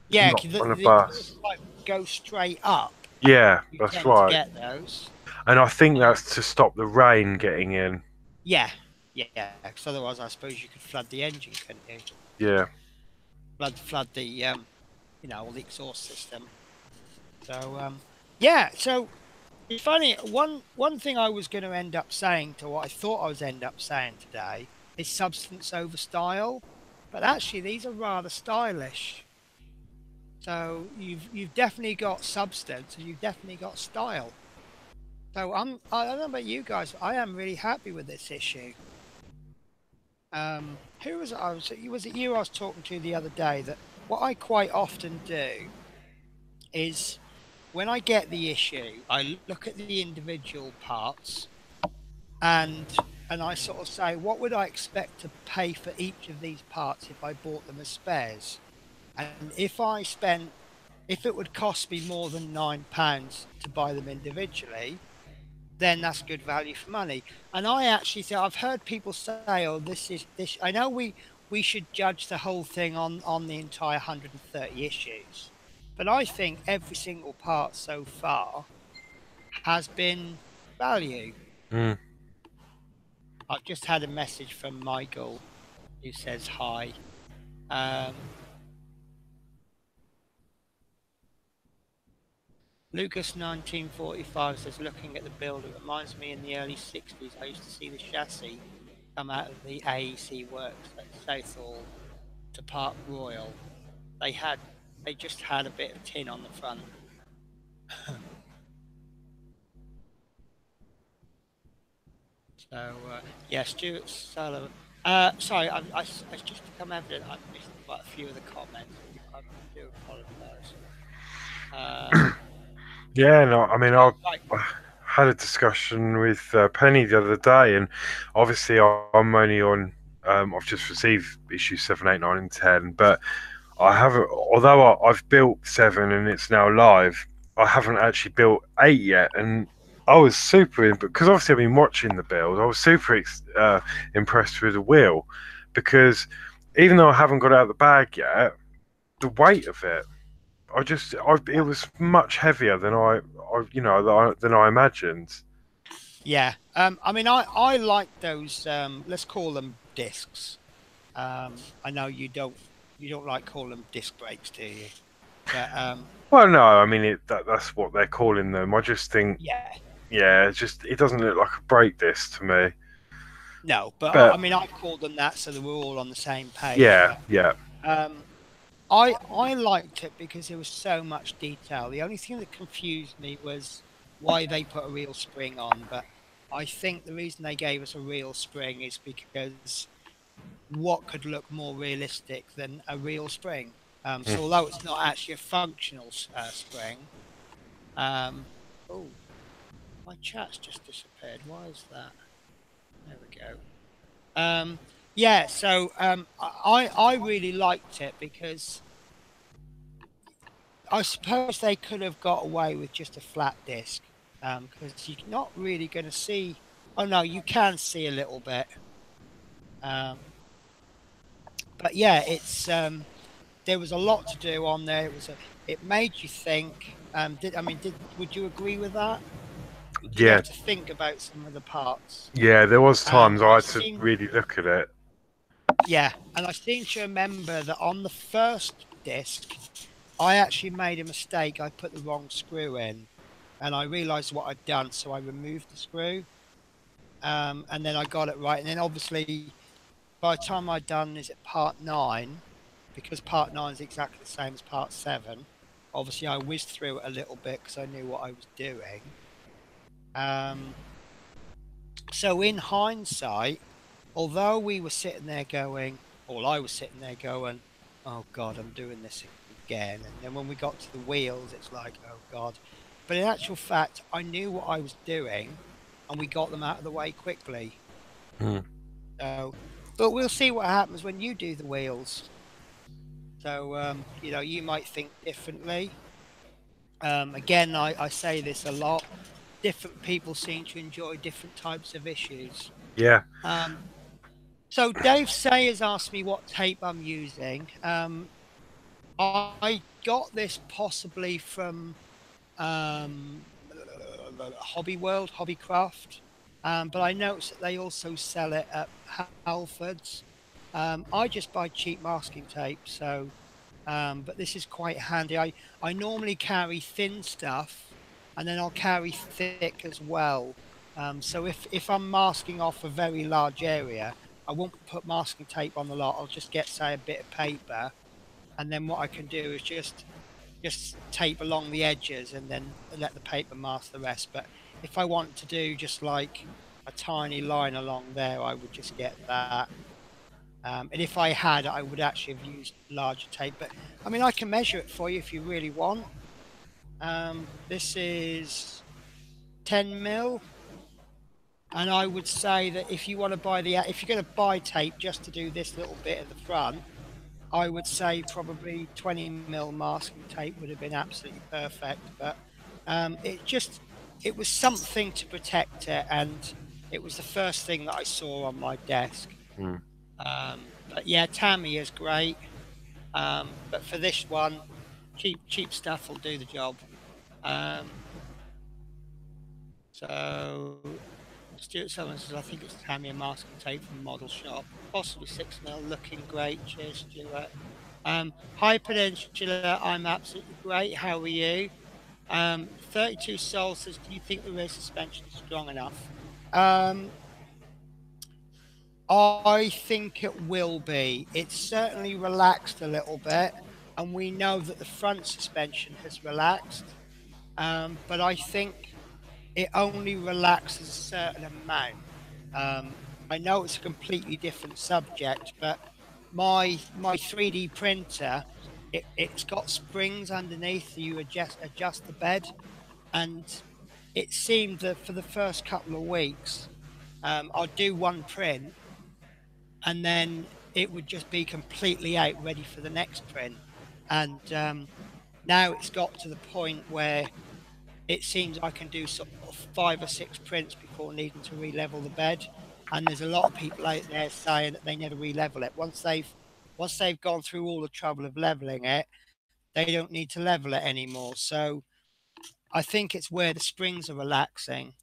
yeah, not 'cause on a the bus. like go straight up. Yeah, You that's tend to right. get those. And I think that's to stop the rain getting in. Yeah, yeah. Because otherwise, I suppose you could flood the engine, couldn't you? Yeah. Flood the all the exhaust system. So yeah. So it's funny. One thing I was going to end up saying to what I thought I was end up saying today is substance over style, but actually these are rather stylish. So you've definitely got substance and you've definitely got style. So I don't know about you guys, but I am really happy with this issue. Who was it? Was it you I was talking to the other day that what I quite often do is when I get the issue, I look at the individual parts and I sort of say, what would I expect to pay for each of these parts if I bought them as spares? And if it would cost me more than £9 to buy them individually, then that's good value for money. And I actually say I've heard people say, "Oh, this is this." I know we should judge the whole thing on the entire 130 issues, but I think every single part so far has been value. Mm. I've just had a message from Michael who says hi. Lucas 1945 says, looking at the build, it reminds me in the early 60s, I used to see the chassis come out of the AEC works at Southall to Park Royal. They just had a bit of tin on the front. So, yeah, Stuart Sullivan. Sorry, I just to come evident, I've missed quite a few of the comments. I do apologise. Yeah, no, I mean, So, I had a discussion with Penny the other day, and obviously I'm only on. I've just received issue 7, 8, 9, and 10, but I haven't. Although I've built 7 and it's now live, I haven't actually built 8 yet, and I was super because obviously I've been watching the build. I was super impressed with the wheel because even though I haven't got it out of the bag yet, the weight of it. It was much heavier than than I imagined. yeah. I mean, I like those. Let's call them discs. I know you don't like calling them disc brakes, do you? But Well, no, I mean that's what they're calling them. I just think, yeah, yeah, it doesn't look like a brake disc to me. no. But I But mean, I called them that so that we're all on the same page. yeah, But yeah, I liked it because there was so much detail. The only thing that confused me was why they put a real spring on. But I think the reason they gave us a real spring is because what could look more realistic than a real spring? So although it's not actually a functional spring, oh, my chat's just disappeared. Why is that? There we go. Yeah, so I really liked it because I suppose they could have got away with just a flat disc because you're not really going to see. Oh no, you can see a little bit. But yeah, it's there was a lot to do on there. It made you think. Would you agree with that? Did you yeah, have to think about some of the parts? yeah. There was times I I had to really look at it. Yeah, and I seem to remember that on the first disc, I actually made a mistake. I put the wrong screw in, and I realised what I'd done, so I removed the screw, and then I got it right. And then obviously, by the time I'd done, is it part 9? Because part 9 is exactly the same as part 7. Obviously, I whizzed through it a little bit because I knew what I was doing. So in hindsight, although we were sitting there going, or I was sitting there going, oh God, I'm doing this again. And then when we got to the wheels, it's like, oh God. But in actual fact, I knew what I was doing and we got them out of the way quickly. Hmm. So, but we'll see what happens when you do the wheels. So, you know, you might think differently. Again, I say this a lot. Different people seem to enjoy different types of issues. Yeah. So Dave Sayers asked me what tape I'm using. I got this possibly from Hobby World, Hobbycraft, but I noticed that they also sell it at Halfords. I just buy cheap masking tape, so but this is quite handy. I normally carry thin stuff, and then I'll carry thick as well. So if I'm masking off a very large area, I won't put masking tape on the lot. I'll just get, say, a bit of paper, and then what I can do is just tape along the edges and then let the paper mask the rest. But if I want to do just like a tiny line along there, I would just get that. And if I had, I would actually have used larger tape. But I mean, I can measure it for you if you really want. This is 10 mil. And I would say that if you want to buy if you're going to buy tape just to do this little bit at the front, I would say probably 20 mil masking tape would have been absolutely perfect. But it was something to protect it, and it was the first thing that I saw on my desk. But yeah, Tammy is great. But for this one, cheap stuff will do the job. So Stuart Sullivan says, I think it's Tammy and masking tape from Model Shop. Possibly 6 mil, looking great. Cheers, Stuart. Hi Peninsula, I'm absolutely great. How are you? 32 Soul says, do you think the rear suspension is strong enough? I think it will be. It's certainly relaxed a little bit, and we know that the front suspension has relaxed. But I think it only relaxes a certain amount. I know it's a completely different subject, but my 3D printer, it's got springs underneath so you adjust the bed, and it seemed that for the first couple of weeks, I'd do one print, and then it would just be completely out, ready for the next print. And now it's got to the point where it seems I can do sort of 5 or 6 prints before needing to re-level the bed. And there's a lot of people out there saying that they never re-level it. Once they've gone through all the trouble of leveling it, they don't need to level it anymore. So I think it's where the springs are relaxing.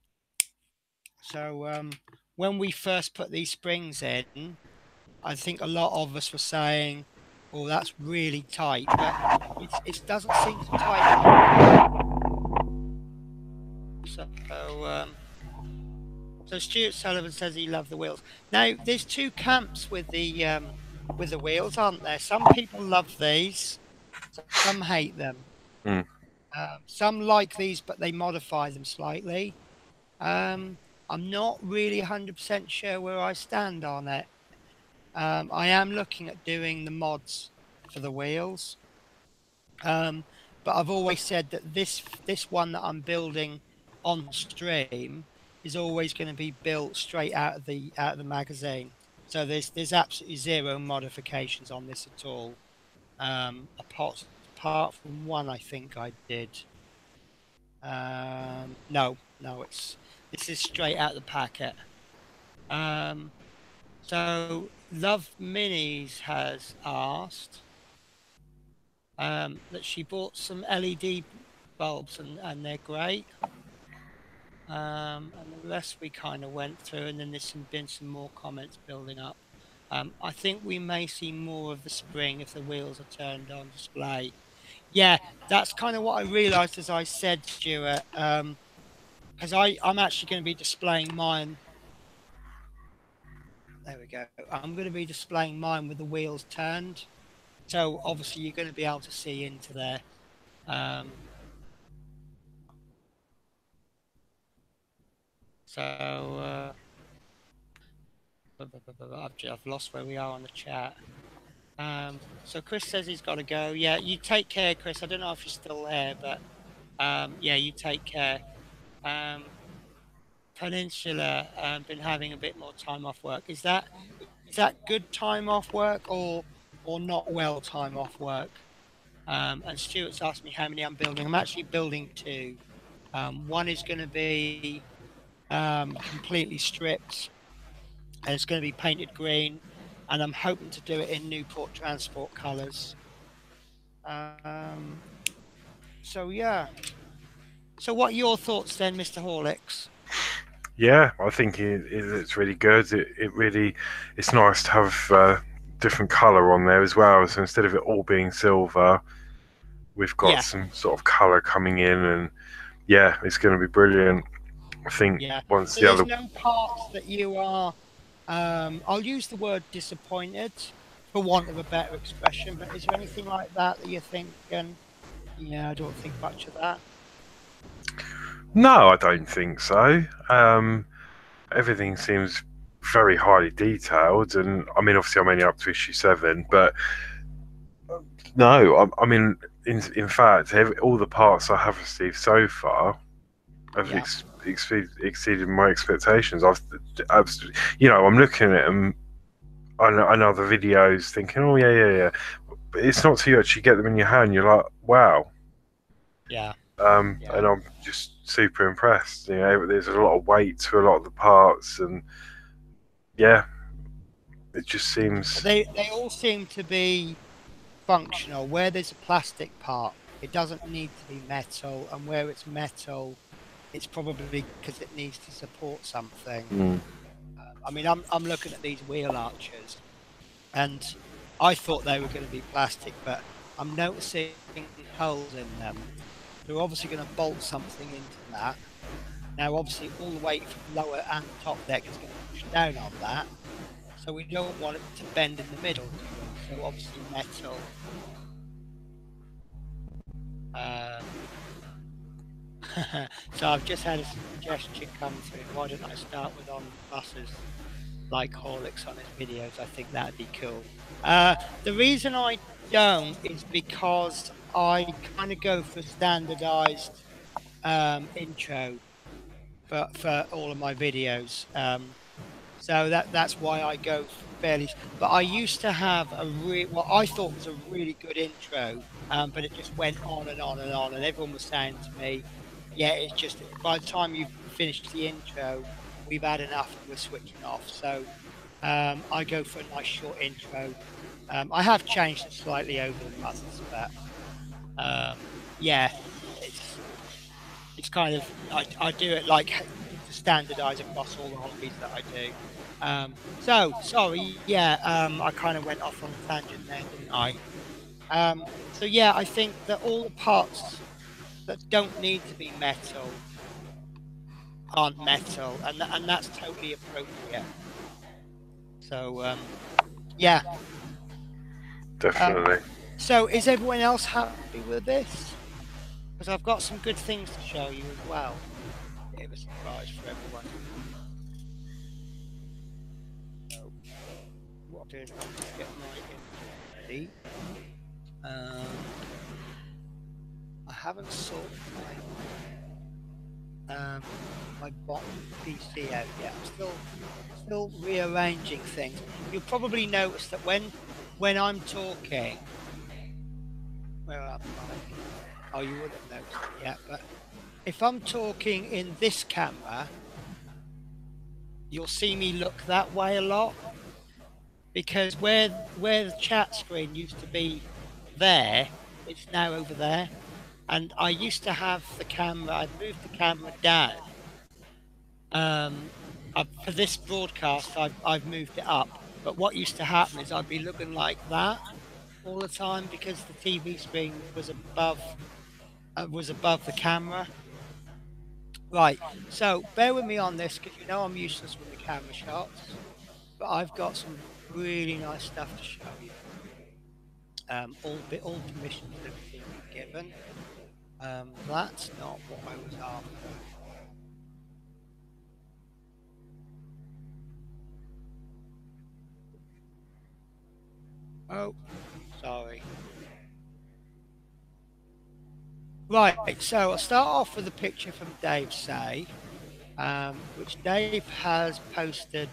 So when we first put these springs in, I think a lot of us were saying, "Oh, that's really tight," but it doesn't seem to tighten. So Stuart Sullivan says he loved the wheels. Now, there's two camps with the wheels, aren't there? Some people love these, some hate them. Some like these, but they modify them slightly. I'm not really 100% sure where I stand on it. I am looking at doing the mods for the wheels. But I've always said that this one that I'm building on stream is always going to be built straight out of the magazine. So there's absolutely zero modifications on this at all. Apart from one I think I did. No, this is straight out of the packet. So Love Minis has asked that she bought some LED bulbs and they're great. And the rest we kind of went through, and then there's been some more comments building up. I think we may see more of the spring if the wheels are turned on display. Yeah, that's kind of what I realised as I said, Stuart, because I'm actually going to be displaying mine. There we go. I'm going to be displaying mine with the wheels turned. So obviously you're going to be able to see into there. I've lost where we are on the chat. So Chris says he's got to go. Yeah, you take care, Chris. I don't know if you're still there, but yeah, you take care. Peninsula been having a bit more time off work. Is that good time off work, or or not well time off work. And Stuart's asked me how many I'm building. I'm actually building 2. One is going to be completely stripped, and it's going to be painted green, and I'm hoping to do it in Newport Transport colours. So yeah. So what are your thoughts then, Mr. Horlicks? Yeah, I think it's really good. It's nice to have different colour on there as well. So instead of it all being silver, we've got some sort of colour coming in, and yeah, it's going to be brilliant. I think once so the there's other no parts that you are, I'll use the word disappointed for want of a better expression, but is there anything like that that you're thinking, yeah, I don't think much of that? No, I don't think so. Everything seems very highly detailed, and I mean, obviously, I'm only up to issue 7, but no, I mean, in fact, all the parts I have received so far have exceeded my expectations. I'm looking at them on other videos, thinking, oh yeah, but it's not till you actually get them in your hand, you're like, wow. And I'm just super impressed. You know, there's a lot of weight to a lot of the parts, and yeah, it just seems they all seem to be functional. Where there's a plastic part, it doesn't need to be metal, and where it's metal, it's probably because it needs to support something. I mean, I'm looking at these wheel arches, and I thought they were going to be plastic, but I'm noticing holes in them. They're obviously going to bolt something into that. Now, obviously, all the weight from lower and top deck is going to push down on that. So we don't want it to bend in the middle. So obviously metal. So I've just had a suggestion come through. Why don't I start with on buses like Horlicks on his videos? I think that'd be cool. The reason I don't is because I kind of go for standardized intro for all of my videos. So that's why I go fairly. But I used to have what I thought was a really good intro, but it just went on and on and on, and everyone was saying to me, "Yeah, it's just by the time you've finished the intro, we've had enough and we're switching off." So I go for a nice short intro. I have changed it slightly over the months, but yeah, it's kind of I do it like to standardize across all the hobbies that I do. So sorry, I kind of went off on a tangent there, didn't I? So yeah, I think that all the parts that don't need to be metal aren't metal, and that's totally appropriate. So yeah, definitely. So is everyone else happy with this? Because I've got some good things to show you as well. Bit of a surprise for everyone. So, what I'll do is I'll just get my image ready. I haven't sorted my bottom PC out yet. I'm still rearranging things. You'll probably notice that when I'm talking, where am I? Oh, you wouldn't have noticed it yet, but if I'm talking in this camera, you'll see me look that way a lot, because where the chat screen used to be there, it's now over there. And I used to have the camera, I moved the camera down. For this broadcast, I've moved it up. But what used to happen is I'd be looking like that all the time because the TV screen was above the camera. Right, so bear with me on this because you know I'm useless with the camera shots, but I've got some really nice stuff to show you. All permissions that have been given. That's not what I was after. Oh, sorry. Right, so I'll start off with a picture from Dave Say, which Dave has posted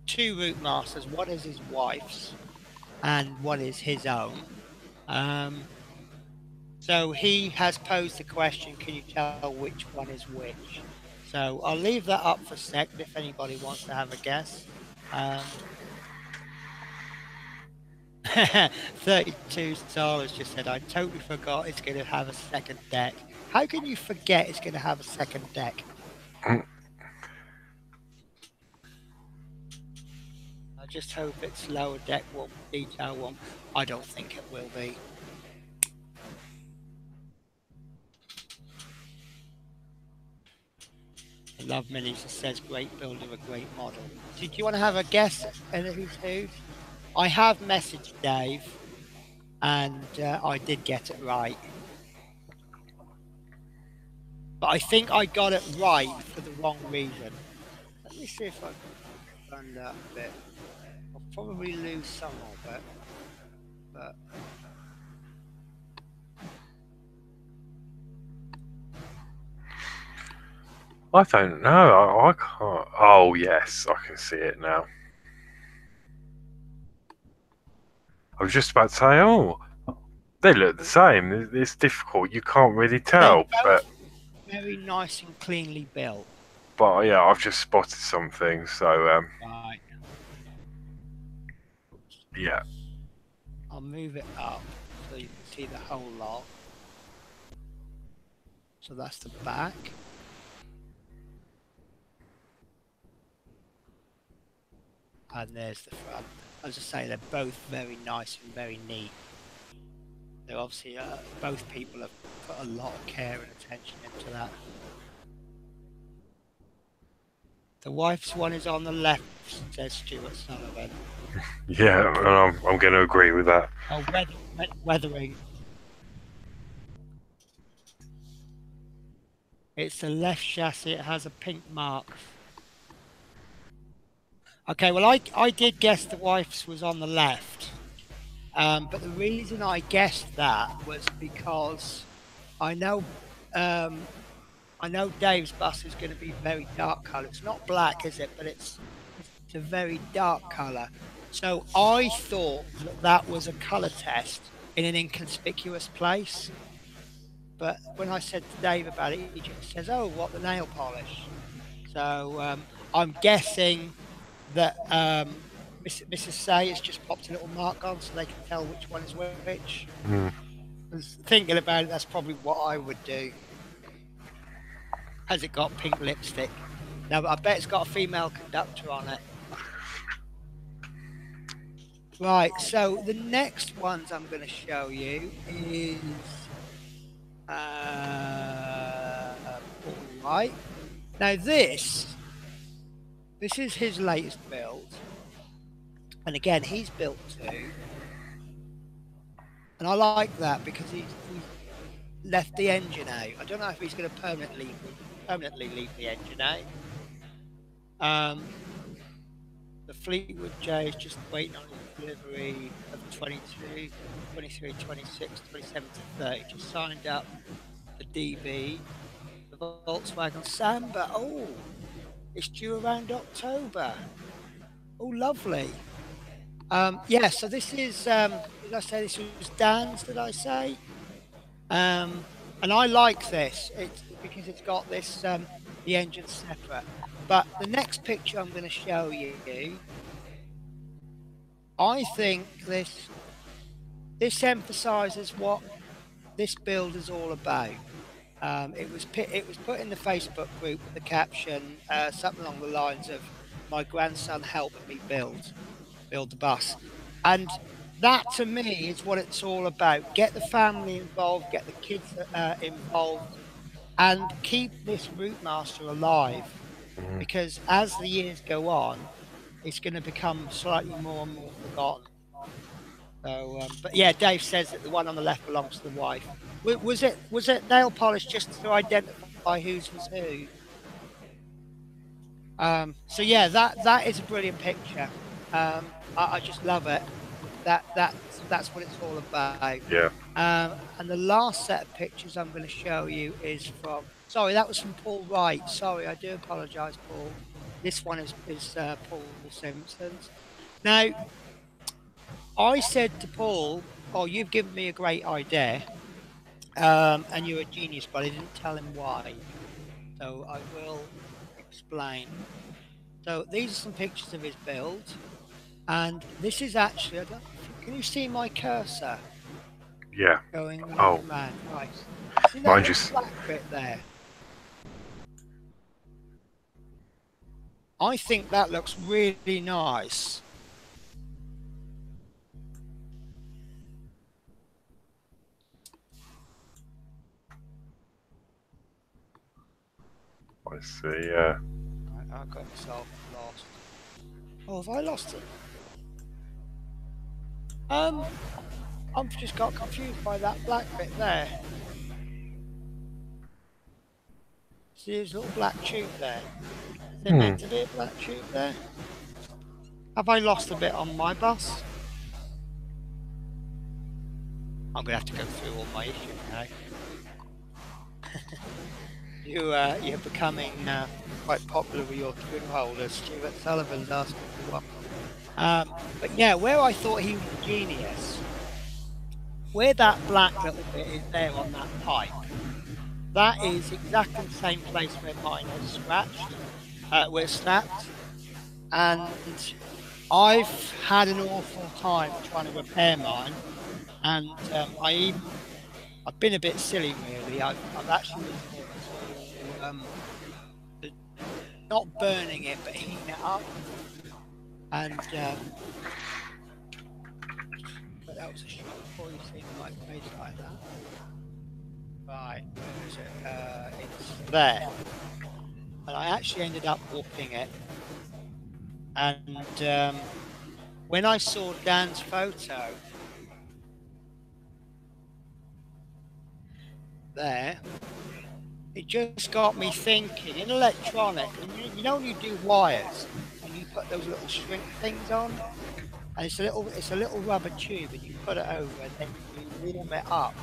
two Routemasters. One is his wife's, and one is his own. So he has posed the question, can you tell which one is which? So I'll leave that up for a second if anybody wants to have a guess. 32 Salas just said, I totally forgot it's going to have a second deck. How can you forget it's going to have a second deck? I just hope it's lower deck one, detail one. I don't think it will be. I love Minis. It says great builder, a great model. Do you want to have a guess at who's who? I have messaged Dave, and I did get it right. But I think I got it right for the wrong reason. Let me see if I can run that a bit. I'll probably lose some of it, but... I don't know. I can't. Oh, yes, I can see it now. I was just about to say, oh, they look the same. It's difficult. You can't really tell. But very nice and cleanly built. But yeah, I've just spotted something. So right. Yeah. I'll move it up so you can see the whole lot. So that's the back. And there's the front. As I say, they're both very nice and very neat. They're obviously, both people have put a lot of care and attention into that. The wife's one is on the left, says Stuart Sullivan. Yeah, I'm going to agree with that. Oh, weathering. It's the left chassis. It has a pink mark. Okay, well, I did guess the wife's was on the left. But the reason I guessed that was because I know Dave's bus is going to be very dark colour. It's not black, is it? But it's a very dark colour. So I thought that was a colour test in an inconspicuous place. But when I said to Dave about it, he just says, "Oh, what, the nail polish?" So I'm guessing that Mrs. Say has just popped a little mark on so they can tell which one is which. I was thinking about it, that's probably what I would do. Has it got pink lipstick? No, but I bet it's got a female conductor on it. Right, so the next ones I'm going to show you is... Alright. Now this is his latest build. And again, he's built two. And I like that because he's left the engine out. I don't know if he's going to permanently leave the engine out. The Fleetwood J is just waiting on his delivery of 22, 23, 26, 27 to 30. Just signed up the DB. The Volkswagen Samba. Oh, it's due around October. Oh, lovely. Yeah, so this is, did I say this was Dan's, did I say? And I like this because it's got this, the engine separate. But the next picture I'm going to show you, I think this emphasises what this build is all about. It was put in the Facebook group with the caption, something along the lines of, "My grandson helped me build the bus," and that to me is what it's all about. Get the family involved, get the kids involved, and keep this Routemaster alive. Because as the years go on, it's going to become slightly more and more forgotten. So, but yeah, Dave says that the one on the left belongs to the wife. Was it nail polish just to identify whose was who? So yeah, that is a brilliant picture. I just love it. That's what it's all about. Yeah. And the last set of pictures I'm going to show you is from. Sorry, that was from Paul Wright. Sorry, I do apologise, Paul. This one is Paul Simpson's. Now, I said to Paul, "Oh, you've given me a great idea, and you're a genius," but I didn't tell him why. So I will explain. So these are some pictures of his build, and this is actually. Can you see my cursor? Yeah. Going around. Right. See that Mine black bit there? I think that looks really nice. I see, yeah. Right, I got myself lost. Oh, have I lost it? I've just got confused by that black bit there. See his little black tube there? Is there meant to be a black tube there? Have I lost a bit on my bus? I'm going to have to go through all my issues now. You're becoming quite popular with your twin holders. Stuart Sullivan's asking for one. But yeah, where I thought he was a genius, where that black little bit is there on that pipe, that is exactly the same place where mine was scratched, where it snapped. And I've had an awful time trying to repair mine, and I've been a bit silly really. I've actually not burning it but heating it up, and but that was a shot before you see my face like that. Right, where is it? It's there, and I actually ended up warping it. And when I saw Dan's photo there, it just got me thinking. In electronic, you know when you do wires and you put those little shrink things on, and it's a little rubber tube, and you put it over, and then you warm it up,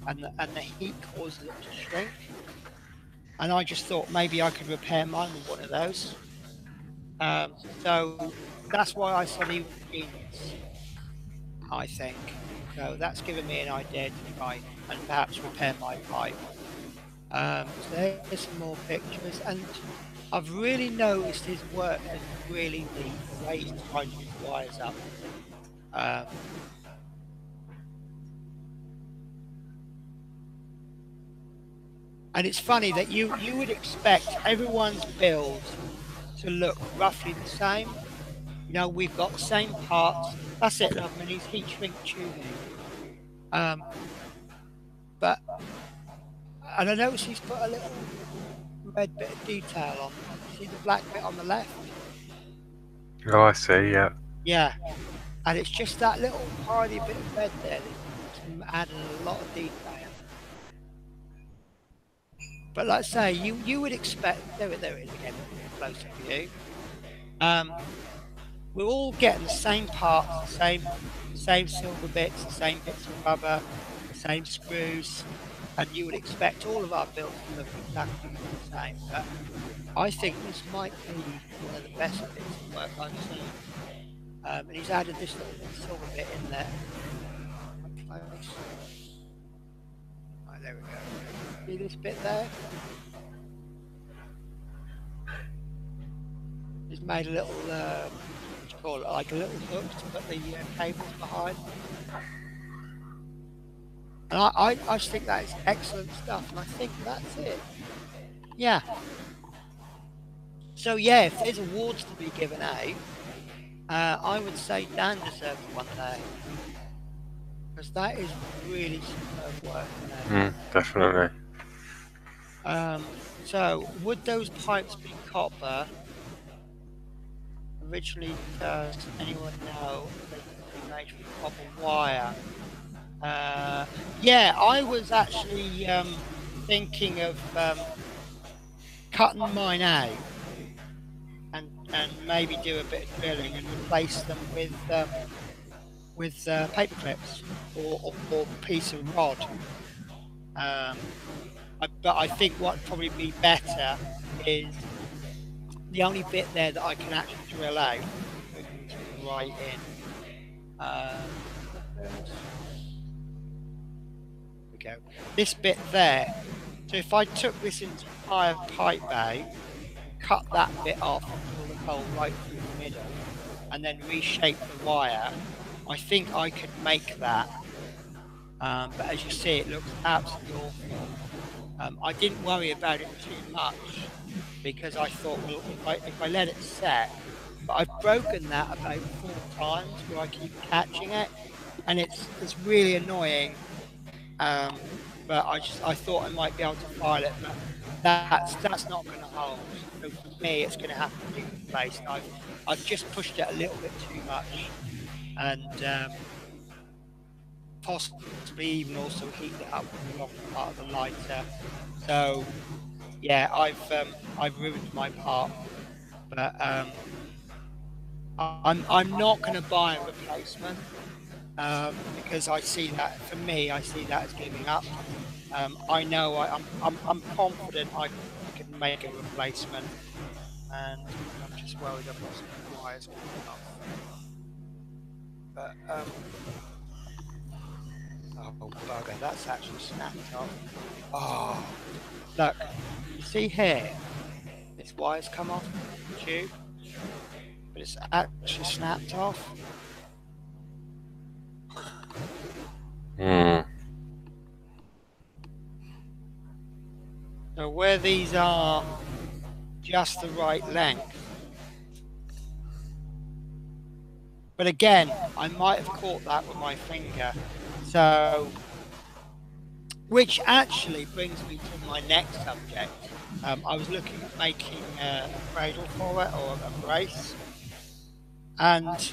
and the heat causes it to shrink. And I just thought maybe I could repair mine with one of those. So that's why I said he was a genius, I think. So that's given me an idea to try and perhaps repair my pipe. So there's some more pictures, and I've really noticed his work is really neat, the way he's trying to use wires up. And it's funny that you would expect everyone's build to look roughly the same. You know, we've got the same parts. That's it, love, and he's heat shrink tubing. And I noticed he's put a little red bit of detail on. See the black bit on the left? Oh, I see, yeah. Yeah, and it's just that little tiny bit of red there that's adding a lot of detail. But like I say, you would expect, there it is again, closer to you. We're all getting the same parts, the same silver bits, the same bits of rubber, the same screws, and you would expect all of our builds to look exactly the same. But I think this might be one of the best bits of work I've seen. And he's added this little silver bit in there. Right, there we go. See this bit there? He's made a little, what do you call it, like a little hook to put the cables behind. And I just think that is excellent stuff, and I think that's it. Yeah. So yeah, if there's awards to be given out, I would say Dan deserves one there. Because that is really superb work. Definitely. So, would those pipes be copper? Originally, does anyone know they could be made from copper wire? Yeah, I was actually thinking of cutting mine out and maybe do a bit of drilling and replace them with paper clips or a piece of rod. But I think what would probably be better is the only bit there that I can actually drill out, moving to the right in. There we go. This bit there. So if I took this entire pipe out, cut that bit off and pull the hole right through the middle, and then reshape the wire, I think I could make that. But as you see, it looks absolutely awful. I didn't worry about it too much because I thought, well, if I let it set, but I've broken that about 4 times where I keep catching it, and it's really annoying. But I thought I might be able to file it, but that's not going to hold. So for me, it's going to have to be replaced. I've just pushed it a little bit too much, and possibly even also heat it up with the wrong part of the lighter. So yeah, I've ruined my part, but I'm not going to buy a replacement because I see that, for me, I see that as giving up. I know I'm confident I can make a replacement, and I'm just worried I've got some wires coming off. But oh bugger, that's actually snapped off. Oh, look, you see here, this wire's come off the tube, but it's actually snapped off. So where these are just the right length. But again, I might have caught that with my finger. So, which actually brings me to my next subject. I was looking at making a cradle for it, or a brace, and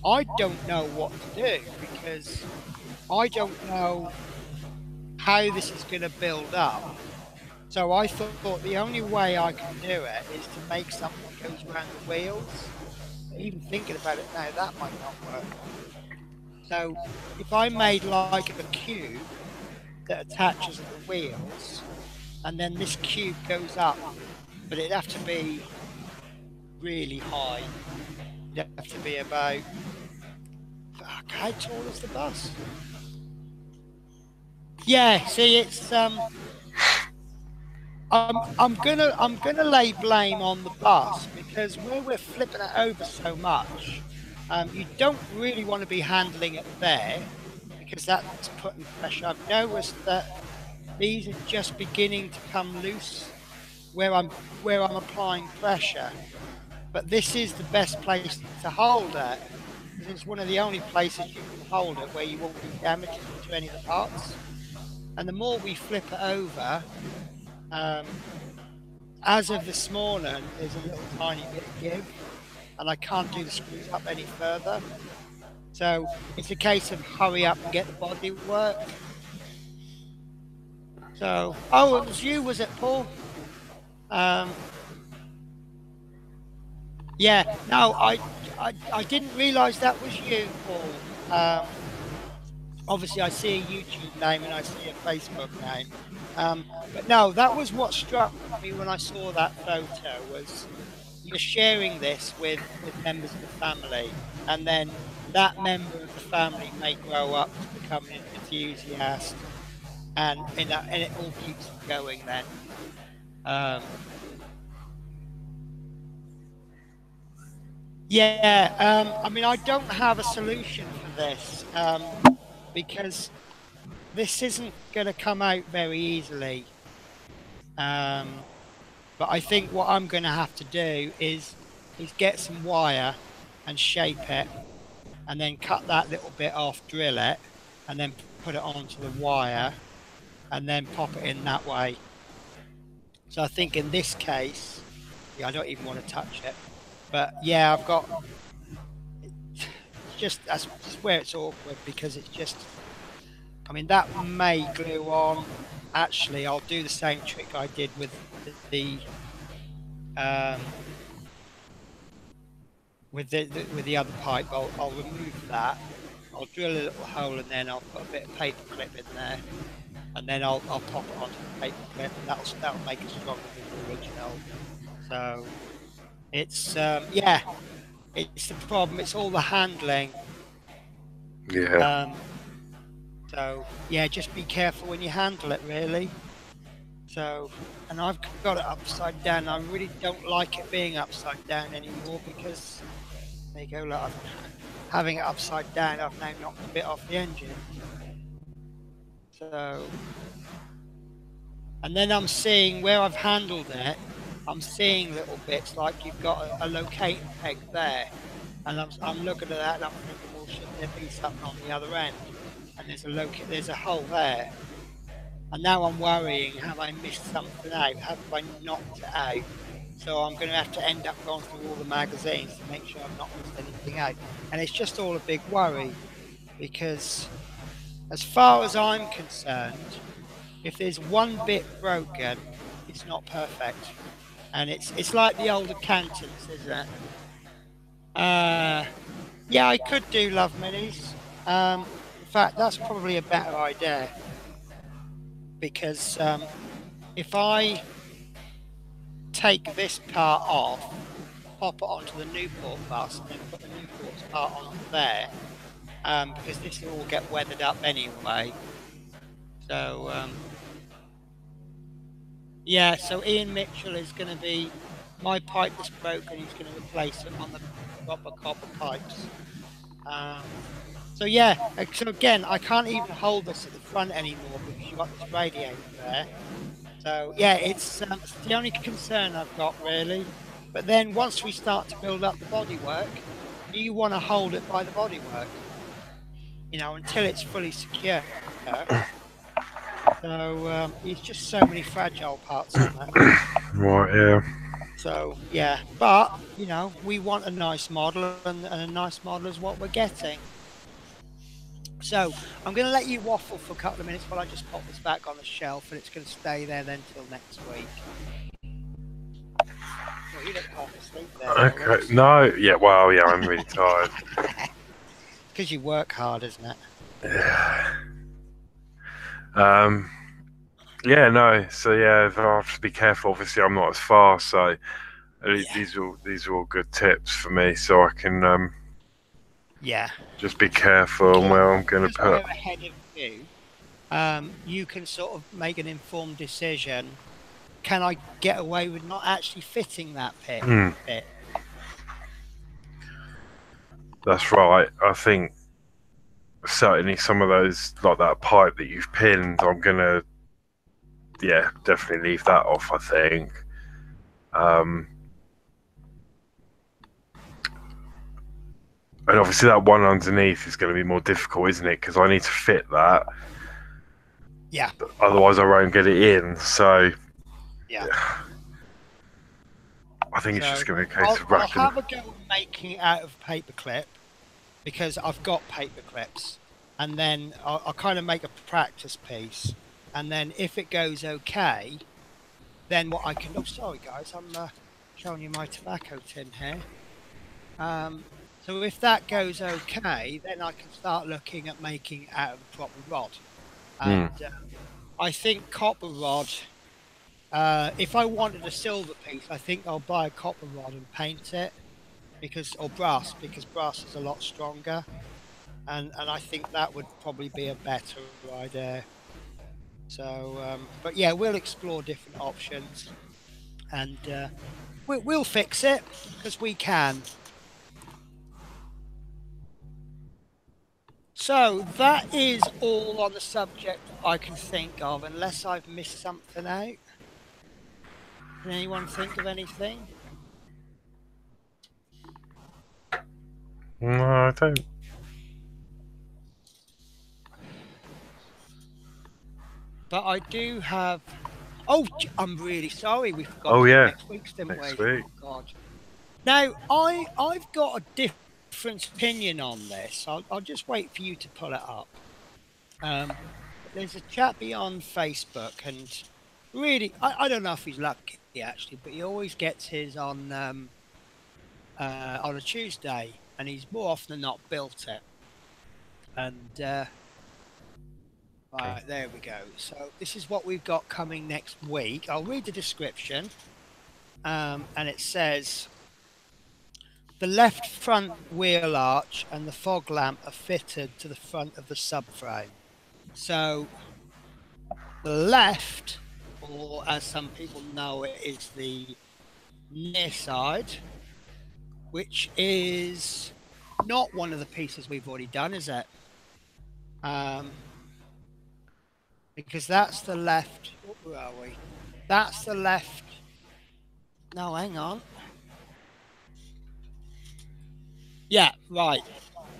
I don't know what to do because I don't know how this is going to build up. So I thought the only way I can do it is to make something that goes around the wheels. Even thinking about it now, that might not work. So if I made like a cube that attaches to the wheels, and then this cube goes up, but it'd have to be really high. It'd have to be about, how tall is the bus? Yeah, see, it's I'm gonna lay blame on the bus because where we're flipping it over so much, you don't really want to be handling it there because that's putting pressure. I've noticed that these are just beginning to come loose where I'm applying pressure, but this is the best place to hold it because it's one of the only places you can hold it where you won't be damaging to any of the parts. And the more we flip it over, as of this morning, there's a little tiny bit of give, and I can't do the screws up any further. So it's a case of hurry up and get the body work. So, oh, it was you, was it, Paul? Yeah, no, I didn't realise that was you, Paul. Obviously, I see a YouTube name and I see a Facebook name. But no, that was what struck me when I saw that photo, was you're sharing this with members of the family, and then that member of the family may grow up to become an enthusiast, and it all keeps going then. Yeah, I mean, I don't have a solution for this because this isn't going to come out very easily. But I think what I'm going to have to do is get some wire and shape it, and then cut that little bit off, drill it, and then put it onto the wire, and then pop it in that way. So I think in this case, yeah, I don't even want to touch it. But yeah, I've got, that's where it's awkward because it's just, I mean, that may glue on. Actually, I'll do the same trick I did with the other pipe. I'll remove that. I'll drill a little hole and then I'll put a bit of paper clip in there, and then I'll pop it onto the paper clip, and that'll make it stronger than the original. So It's yeah, it's the problem. It's all the handling. Yeah. So yeah, just be careful when you handle it, really. So, and I've got it upside down. I really don't like it being upside down anymore because there you go. Look, having it upside down, I've now knocked a bit off the engine. So, and then I'm seeing where I've handled it. I'm seeing little bits like you've got a locating peg there, and I'm looking at that and I'm thinking, well, shouldn't there be something on the other end? And there's a hole there. And now I'm worrying, have I missed something out? Have I knocked it out? So I'm going to have to end up going through all the magazines to make sure I've not missed anything out. And it's just all a big worry because as far as I'm concerned, if there's one bit broken, it's not perfect. And it's like the old accountants, isn't it? Yeah, I could do Love Minis. In fact, that's probably a better idea. Because if I take this part off, pop it onto the Newport bus, and then put the Newport's part on there, because this will all get weathered up anyway. So yeah, so Ian Mitchell is going to be my pipe that's broken. He's going to replace it on the proper copper pipes. So yeah, so again, I can't even hold this at the front anymore because you've got this radiator there. So yeah, it's the only concern I've got really. But then once we start to build up the bodywork, you want to hold it by the bodywork, you know, until it's fully secure. So it's just so many fragile parts on that. Right, yeah. So yeah, but you know, we want a nice model, and a nice model is what we're getting. So I'm going to let you waffle for a couple of minutes while I just pop this back on the shelf, and it's going to stay there then till next week. Well, you look half asleep there. Okay. No. Yeah. Well. Yeah. I'm really tired. Because you work hard, isn't it? Yeah. Yeah. No. So yeah, I have to be careful. Obviously, I'm not as fast, so these are all good tips for me, so I can yeah, just be careful on where I'm going to put. We're ahead of you. You can sort of make an informed decision. Can I get away with not actually fitting that bit? That's right. I think certainly some of those, like that pipe that you've pinned, I'm gonna, yeah, definitely leave that off. I think. And obviously that one underneath is going to be more difficult, isn't it? Because I need to fit that. Yeah. Otherwise, I won't get it in. So. Yeah. I think it's just going to be a case of wrapping. I'll have a go at making it out of paperclip because I've got paper clips, and then I'll kind of make a practice piece, and then if it goes okay, then what I can. Oh, sorry guys, I'm showing you my tobacco tin here. So if that goes okay, then I can start looking at making it out of a proper rod. And I think copper rod, if I wanted a silver piece, I think I'll buy a copper rod and paint it, or brass, because brass is a lot stronger. And I think that would probably be a better idea. So, but yeah, we'll explore different options, and we'll fix it, because we can. So that is all on the subject I can think of, unless I've missed something out. Can anyone think of anything? No, I don't. But I do have. Oh, I'm really sorry. We forgot. Oh yeah. Next week's, didn't next we? week. Oh, God. Now I've got a different opinion on this. I'll just wait for you to pull it up. There's a chappie on Facebook, and really, I don't know if he's lucky actually, but he always gets his on a Tuesday, and he's more often than not built it. And right, there we go. So this is what we've got coming next week. I'll read the description, and it says, the left front wheel arch and the fog lamp are fitted to the front of the subframe. So the left, or as some people know it, is the near side, which is not one of the pieces we've already done, is it? Because that's the left. Where are we? That's the left. No, hang on. Yeah, right.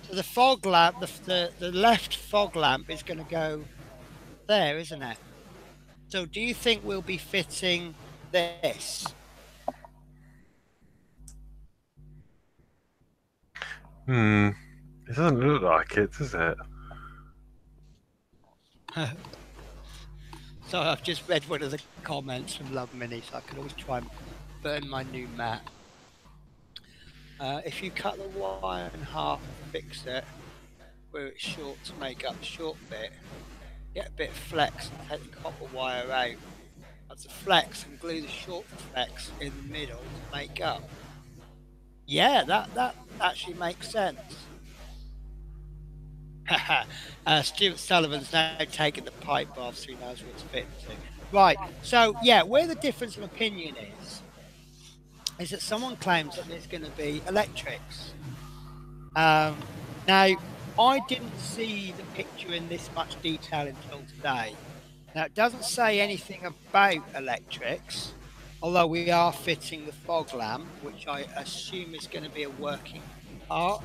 So the fog lamp, the left fog lamp is going to go there, isn't it? So do you think we'll be fitting this? It doesn't look like it, does it? So I've just read one of the comments from Love Mini, so I can always try and burn my new mat. If you cut the wire in half and fix it where it's short to make up the short bit, get a bit of flex and take the copper wire out. That's the flex and glue the short flex in the middle to make up. Yeah, that actually makes sense. Stuart Sullivan's now taking the pipe off, so he knows what it's fitting to. Right, so yeah, where the difference of opinion is that someone claims that there's going to be electrics. Now, I didn't see the picture in this much detail until today. Now, it doesn't say anything about electrics, although we are fitting the fog lamp, which I assume is going to be a working part.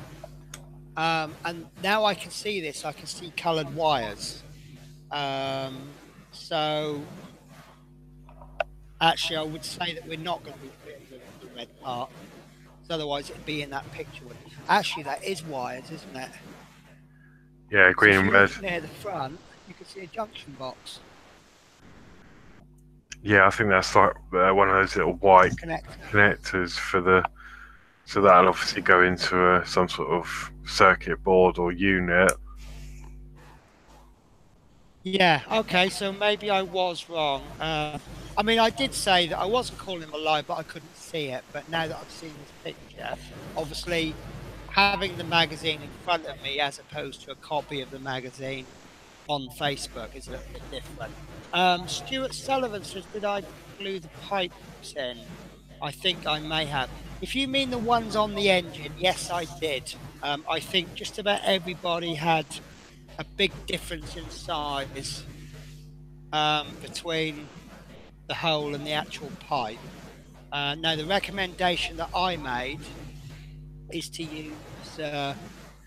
And now I can see this, I can see coloured wires. So, actually, I would say that we're not going to be fitting the red part. Otherwise, it'd be in that picture. Actually, that is wires, isn't it? Yeah, green and red. Near the front, you can see a junction box. Yeah, I think that's like one of those little white connectors for the. So that'll obviously go into some sort of circuit board or unit. Yeah, okay, so maybe I was wrong. I mean, I did say that I wasn't calling him a lie, but I couldn't see it. But now that I've seen this picture, obviously having the magazine in front of me as opposed to a copy of the magazine on Facebook is a little bit different. Stuart Sullivan says, did I glue the pipes in? I think I may have. If you mean the ones on the engine, yes, I did. I think just about everybody had a big difference in size between the hole and the actual pipe. Now, the recommendation that I made is to use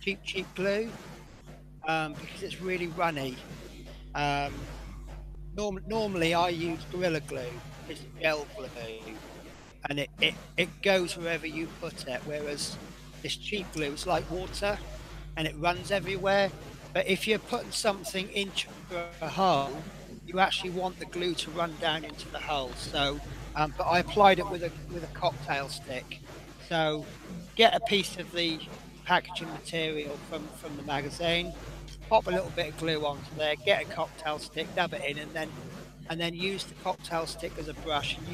cheap glue because it's really runny. Normally, I use Gorilla Glue, it's gel glue, and it goes wherever you put it, whereas this cheap glue is like water and it runs everywhere. But if you're putting something into a hole, you actually want the glue to run down into the hole. So, but I applied it with a cocktail stick. So, get a piece of the packaging material from the magazine, pop a little bit of glue onto there, get a cocktail stick, dab it in, and then use the cocktail stick as a brush. And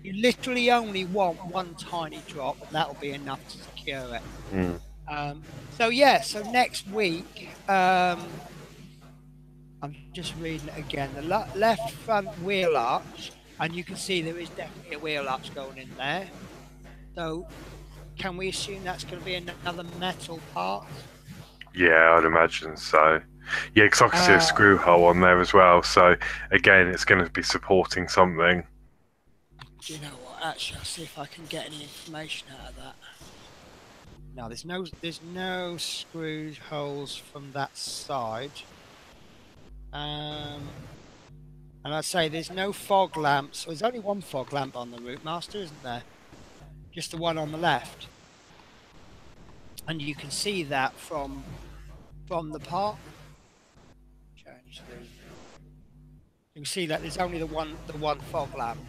you literally only want one tiny drop, and that'll be enough to secure it. So yeah, so next week, I'm just reading it again. The left front wheel arch, and you can see there is definitely a wheel arch going in there. So can we assume that's going to be another metal part? Yeah, I'd imagine so. Yeah, because I can see a screw hole on there as well. So again, it's going to be supporting something. Do you know what? Actually, I'll see if I can get any information out of that. No, there's no screw holes from that side. And I'd say there's no fog lamps. There's only one fog lamp on the Routemasters, isn't there? Just the one on the left. And you can see that from the part. Change the. You can see that there's only the one fog lamp.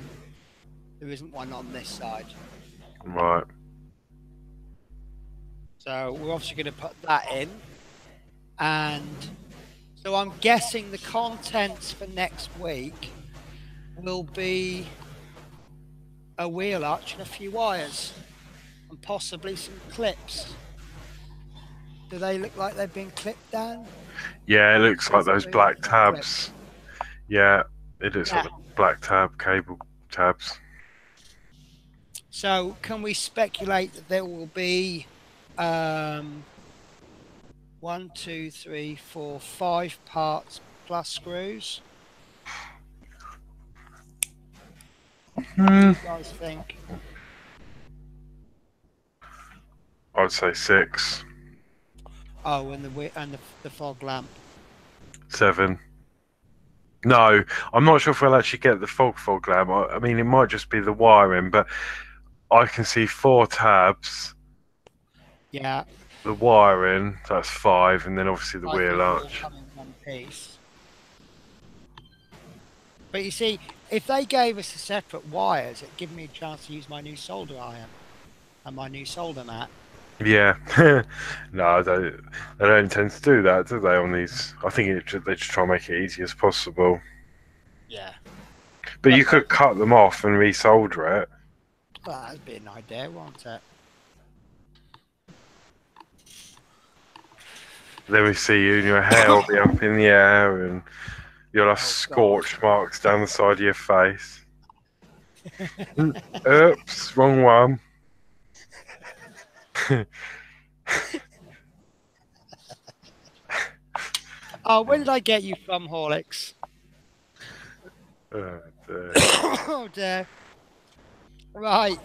There isn't one on this side. Right. So we're obviously going to put that in, and so I'm guessing the contents for next week will be a wheel arch and a few wires. and possibly some clips. Do they look like they've been clipped down? Yeah, it looks like those black tabs. Yeah, it looks like the black tab cable tabs. So can we speculate that there will be 1, 2, 3, 4, 5 parts plus screws? What do you guys think? I'd say 6. Oh, and the fog lamp. 7. No, I'm not sure if we'll actually get the fog lamp. I mean, it might just be the wiring, but I can see 4 tabs. Yeah. The wiring, that's 5, and then obviously the wheel arch. Come in one piece. But you see, if they gave us the separate wires, it'd give me a chance to use my new solder iron and my new solder mat. Yeah. No, they don't tend to do that, do they, on these? I think they just try and make it easy as possible. Yeah. But you could cut them off and resolder it. Well, that'd be an idea, won't it? Then we see you and your hair will be up in the air and you'll have scorch marks down the side of your face. Oops, wrong one. Oh, where did I get you from, Horlicks? Oh dear. Oh dear. Right.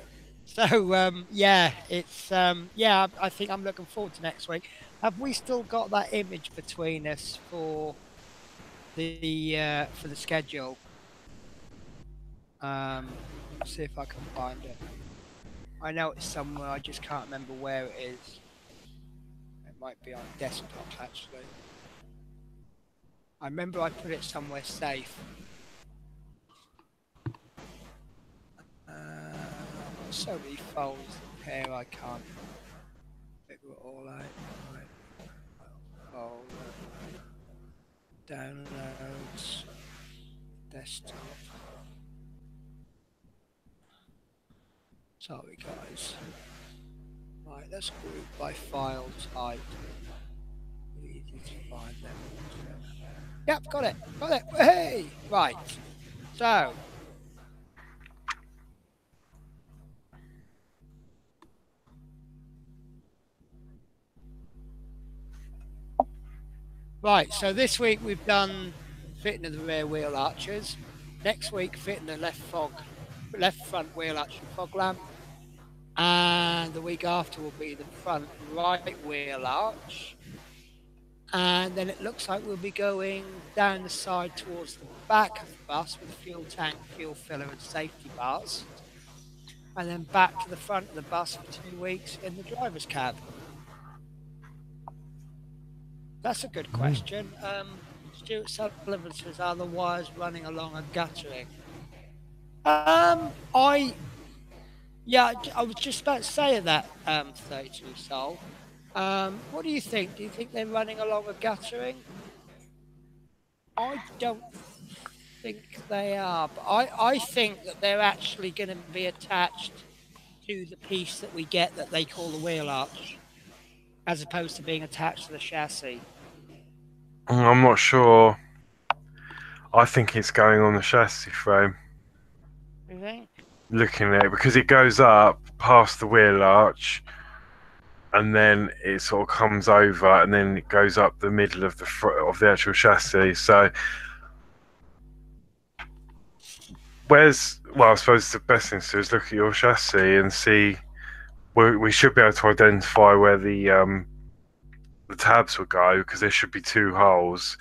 So yeah, it's yeah. I think I'm looking forward to next week. Have we still got that image between us for the schedule? Let's see if I can find it. I know it's somewhere. I just can't remember where it is. It might be on desktop actually. I remember I put it somewhere safe. So many folders here I can't figure it all out. Right. Folder, downloads, desktop. Sorry guys. Right, let's group by file type. Easy to find them. Yep, got it. Got it. Hey! Right. So right, so this week we've done fitting of the rear wheel arches. Next week fitting the left front wheel arch and fog lamp. And the week after will be the front right wheel arch. And then it looks like we'll be going down the side towards the back of the bus with fuel tank, fuel filler and safety bars. And then back to the front of the bus for 2 weeks in the driver's cab. That's a good question. Stuart Sullivan says, are the wires running along a guttering? I was just about to say that, 32 Soul. What do you think? Do you think they're running along a guttering? I don't think they are, but I think that they're actually going to be attached to the piece that we get that they call the wheel arch, as opposed to being attached to the chassis. I'm not sure. I think it's going on the chassis frame. You think? Looking at it, because it goes up past the wheel arch and then it sort of comes over and then it goes up the middle of the actual chassis. So I suppose the best thing to do is look at your chassis and see where we should be able to identify where the tabs will go, because there should be 2 holes,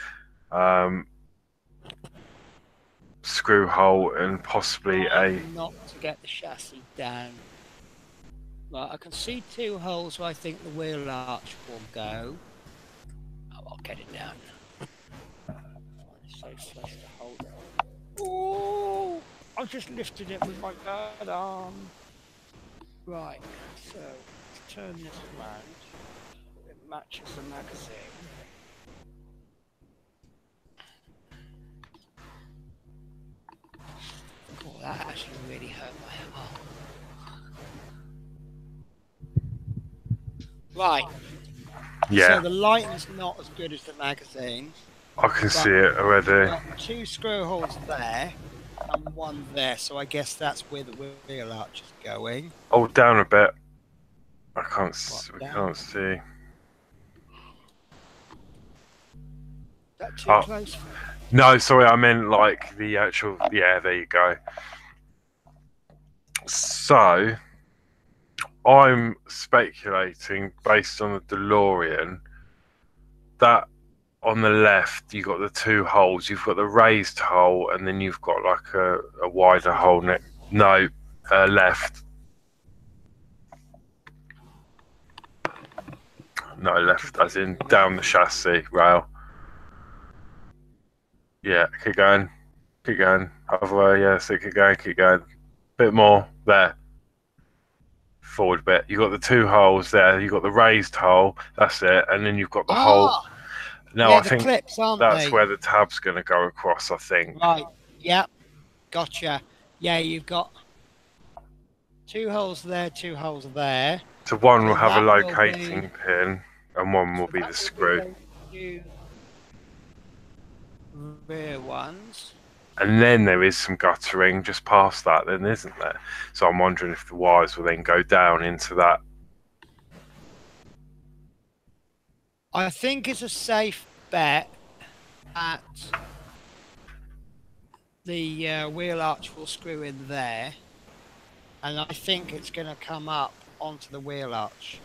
screw hole and possibly not to get the chassis down. Right, I can see 2 holes where I think the wheel arch will go. Oh, I'll get it down. So flush to hold it. Oh, I just lifted it with my bad arm. Right, so let's turn this around. It matches the magazine. Oh, that actually really hurt my arm. Right. Yeah. So the lighting's not as good as the magazine. I can see it already. Got 2 screw holes there and 1 there, so I guess that's where the wheel arch is going. Oh, down a bit. I can't. We Down? can't see. Is that too close? No, sorry. I meant like the actual. Yeah, there you go. So, I'm speculating based on the DeLorean that on the left you got the 2 holes. You've got the raised hole, and then you've got like a wider hole. No, left. No, left, as in down the chassis rail. Yeah, keep going. Keep going. Other way, yeah, so keep going. Bit more. There. Forward a bit. You've got the 2 holes there. You've got the raised hole. That's it. And then you've got the hole. Now, yeah, I think clips, that's where the tab's going to go across, I think. Right. Yep. Gotcha. Yeah, you've got 2 holes there, 2 holes there. So one will have a locating pin, and one will be the screw. Rear ones. And then there is some guttering just past that, then, isn't there? So I'm wondering if the wires will then go down into that. I think it's a safe bet that the wheel arch will screw in there, and I think it's going to come up onto the wheel arch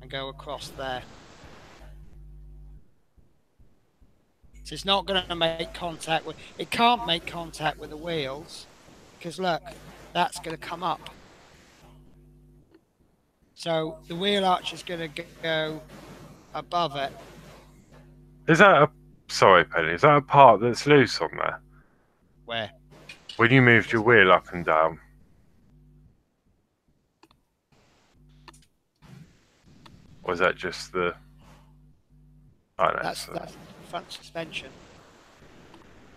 and go across there. So it's not going to make contact with, it can't make contact with the wheels, because look, that's going to come up. So the wheel arch is going to go above it. Is that a, sorry Penny, is that a part that's loose on there? Where? When you moved your wheel up and down. Or is that just the, I don't know. That's front suspension.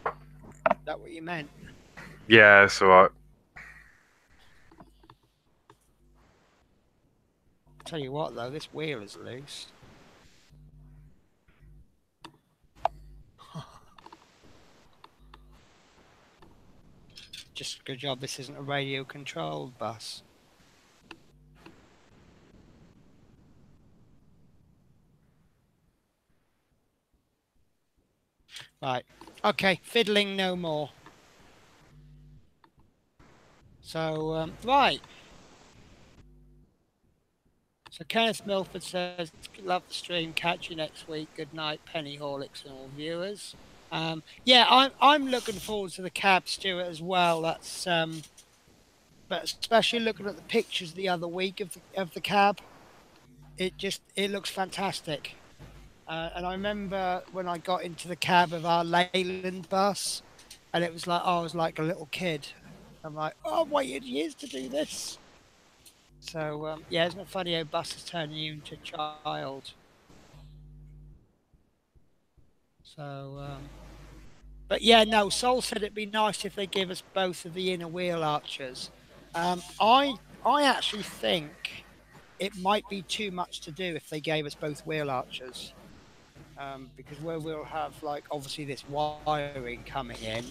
Is that what you meant? Yeah, it's alright. Tell you what though, this wheel is loose. Just a good job this isn't a radio controlled bus. Right, okay, fiddling no more. So, right. So Kenneth Milford says, love the stream, catch you next week. Good night, Penny, Horlicks and all viewers. Yeah, I'm looking forward to the cab, Stuart, as well. That's but especially looking at the pictures the other week of the cab, it looks fantastic. And I remember when I got into the cab of our Leyland bus, and it was like I was like a little kid. I'm like, oh, I've waited years to do this. So yeah, isn't it funny how buses turn you into a child? So, but yeah, no. Sol said it'd be nice if they give us both of the inner wheel arches. I actually think it might be too much to do if they gave us both wheel arches. Because where we'll have like obviously this wiring coming in,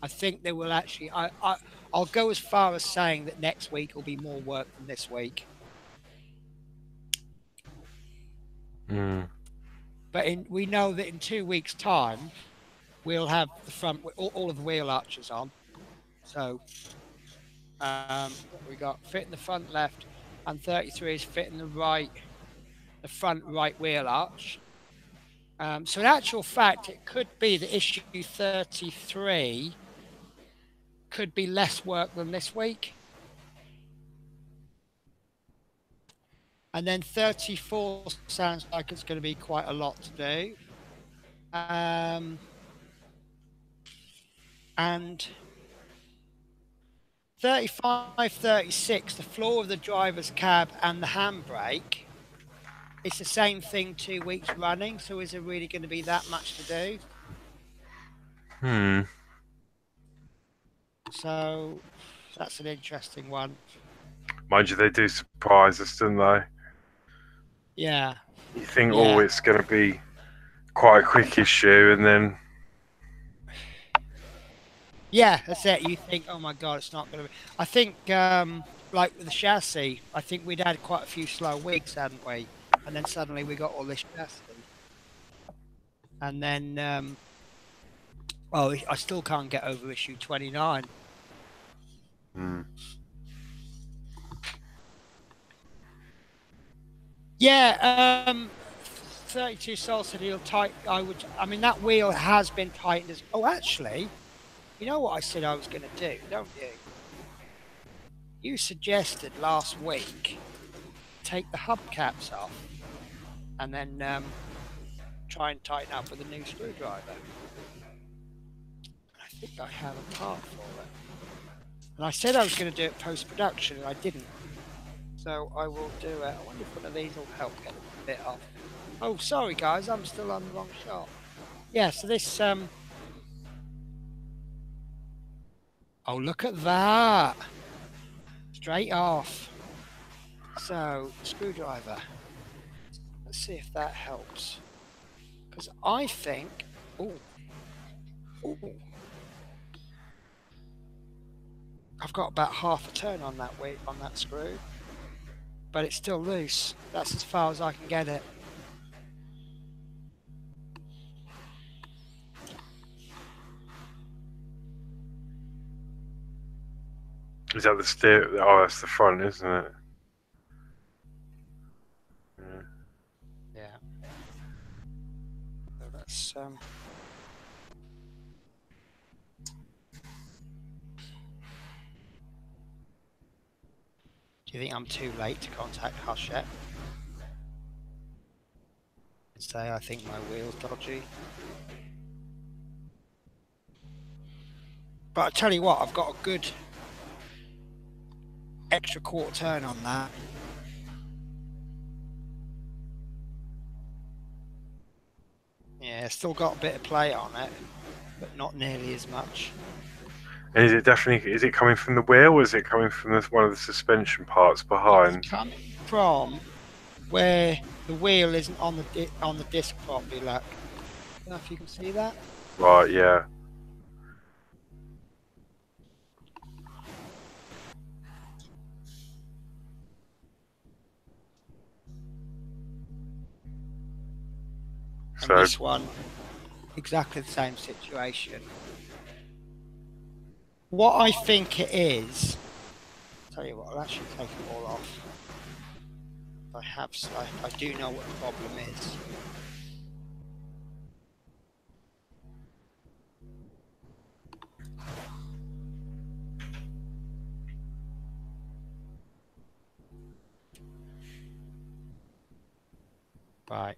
I think they will actually. I'll go as far as saying that next week will be more work than this week. But we know that in 2 weeks' time, we'll have the front all of the wheel arches on. So we got fitting the front left, and 33 is fitting the front right wheel arch. So in actual fact, it could be that issue 33 could be less work than this week. And then 34 sounds like it's going to be quite a lot to do. And 35, 36, the floor of the driver's cab and the handbrake, it's the same thing 2 weeks running, so is it really going to be that much to do? So that's an interesting one. Mind you, they do surprise us, don't they? Yeah. You think, Yeah. oh, it's going to be quite a quick issue, and then Yeah, that's it. You think, oh my God, it's not going to be. I think, like with the chassis, I think we'd had quite a few slow weeks, hadn't we? And then suddenly we got all this chassis. And then, oh, I still can't get over issue 29. Yeah, 32 Sol said he'll tighten. I mean, that wheel has been tightened as. Oh, actually, you know what I said I was going to do, don't you? You suggested last week take the hubcaps off and then try and tighten up with a new screwdriver. I think I have a part for it. And I said I was going to do it post-production, and I didn't. So I will do it. I wonder if one of these will help get a bit off. Oh, sorry guys, I'm still on the wrong shot. Yeah, so this... Oh, look at that! Straight off. So, screwdriver. Let's see if that helps. Because I think... Ooh. Ooh. I've got about half a turn on that weight on that screw. But it's still loose. That's as far as I can get it. is that the steer? Oh, that's the front, isn't it? Yeah. So that's Do you think I'm too late to contact Hachette? And say I think my wheel's dodgy. But I tell you what, I've got a good extra quarter turn on that. Yeah, still got a bit of play on it, but not nearly as much. And is it coming from the wheel, or is it coming from one of the suspension parts behind? It's coming from where the wheel isn't on the disc properly. Look, I don't know if you can see that. Right, yeah. And this one, exactly the same situation. What I think it is, I'll tell you what, I'll actually take it all off. I do know what the problem is. Right.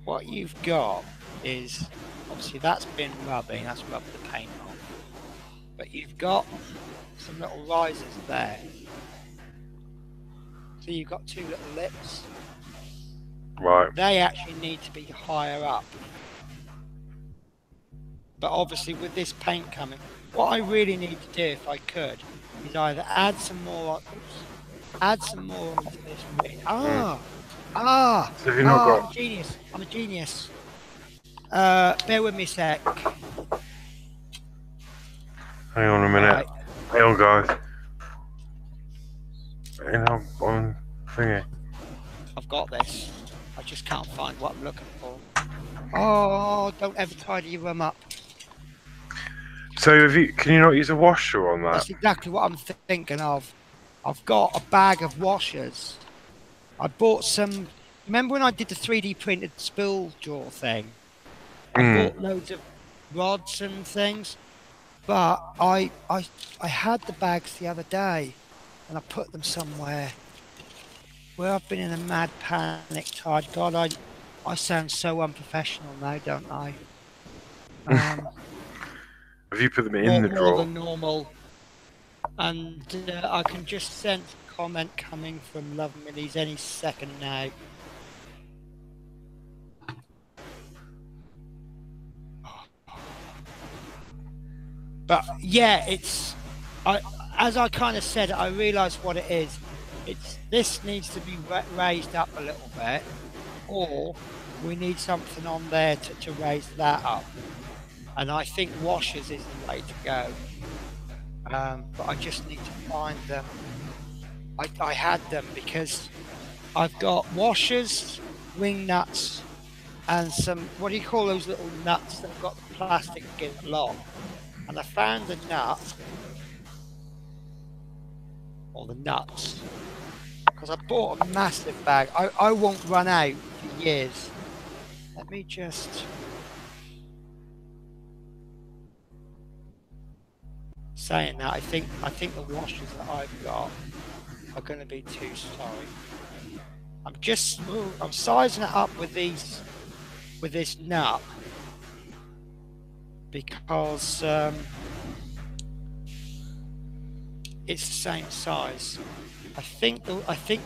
What you've got is, obviously that's been rubbing, that's rubbed the paint off. But you've got some little risers there. So you've got two little lips. Right. They actually need to be higher up. But obviously with this paint coming, what I really need to do, if I could, is either add some more onto this bit. So have you not got... I'm a genius. Bear with me a sec. Hang on a minute. Right. Hang on, guys. On thingy. I've got this. I just can't find what I'm looking for. Oh, don't ever tidy your room up. So can you not use a washer on that? That's exactly what I'm thinking of. I've got a bag of washers. I bought some... Remember when I did the 3D printed spill drawer thing? I bought loads of rods and things. But I had the bags the other day and I put them somewhere where I've been in a mad panic tide. God, I sound so unprofessional now, don't I? Have you put them in the drawer? More than normal. And I can just sense a comment coming from Love Millies any second now. But yeah, as I kind of said, I realise what it is. this needs to be raised up a little bit, or we need something on there to raise that up. And I think washers is the way to go. But I just need to find them. I had them because I've got washers, wing nuts, and some, what do you call those little nuts that have got the plastic in long? And I found the nut, or the nuts, because I bought a massive bag. I won't run out for years. Let me just... Saying that, I think the washers that I've got are going to be too sorry. I'm sizing it up with this nut because it's the same size. I think the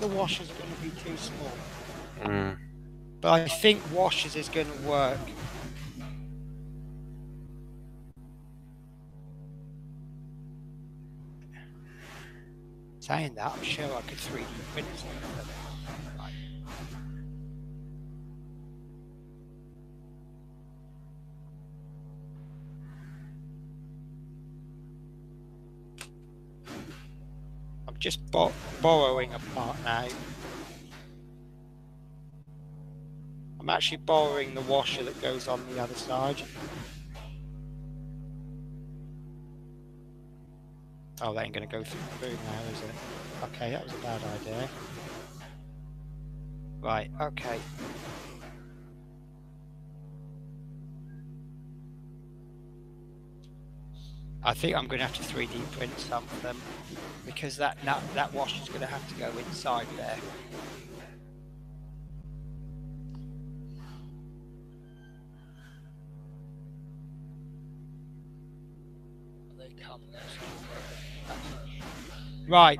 washers are going to be too small. But I think washers is going to work. Saying that, I'm sure I could 3D print something. Right. I'm just borrowing a part now. I'm actually borrowing the washer that goes on the other side. Oh, that ain't going to go through now, is it? Okay, that was a bad idea. Right, okay. I think I'm going to have to 3D print something because that washer's going to have to go inside there. They come there. Right,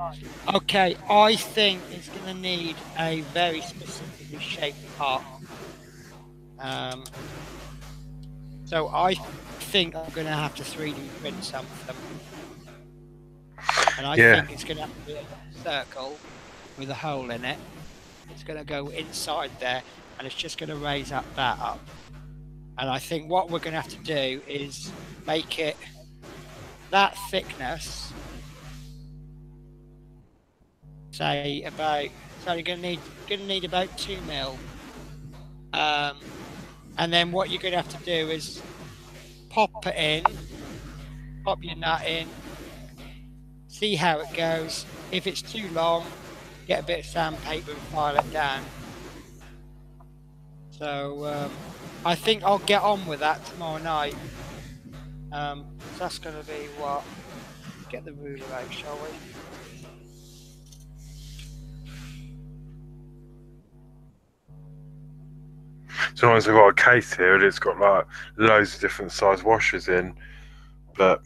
okay, I think it's going to need a very specifically shaped part. So I think I'm going to have to 3D print something. And I think it's going to have to be a circle with a hole in it. It's going to go inside there and it's just going to raise that up. And I think what we're going to have to do is make it that thickness. Say about, so you're going to need about 2 mil. And then what you're going to have to do is pop it in, pop your nut in, see how it goes. If it's too long, get a bit of sandpaper and file it down. So I think I'll get on with that tomorrow night. So that's going to be what? Get the ruler out, shall we? Sometimes I've got a case here and it's got like loads of different size washers in, but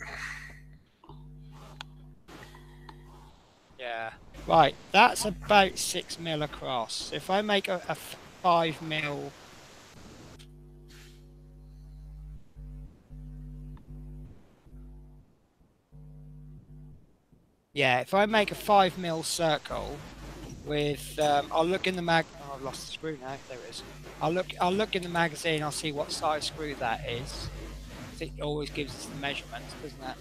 yeah, right, that's about 6 mil across. If I make a 5 mil, yeah, if I make a 5 mil circle with, I'll look in the oh, I've lost the screw now. There it is. I'll look in the magazine. I'll see what size screw that is. It always gives us the measurements, doesn't it?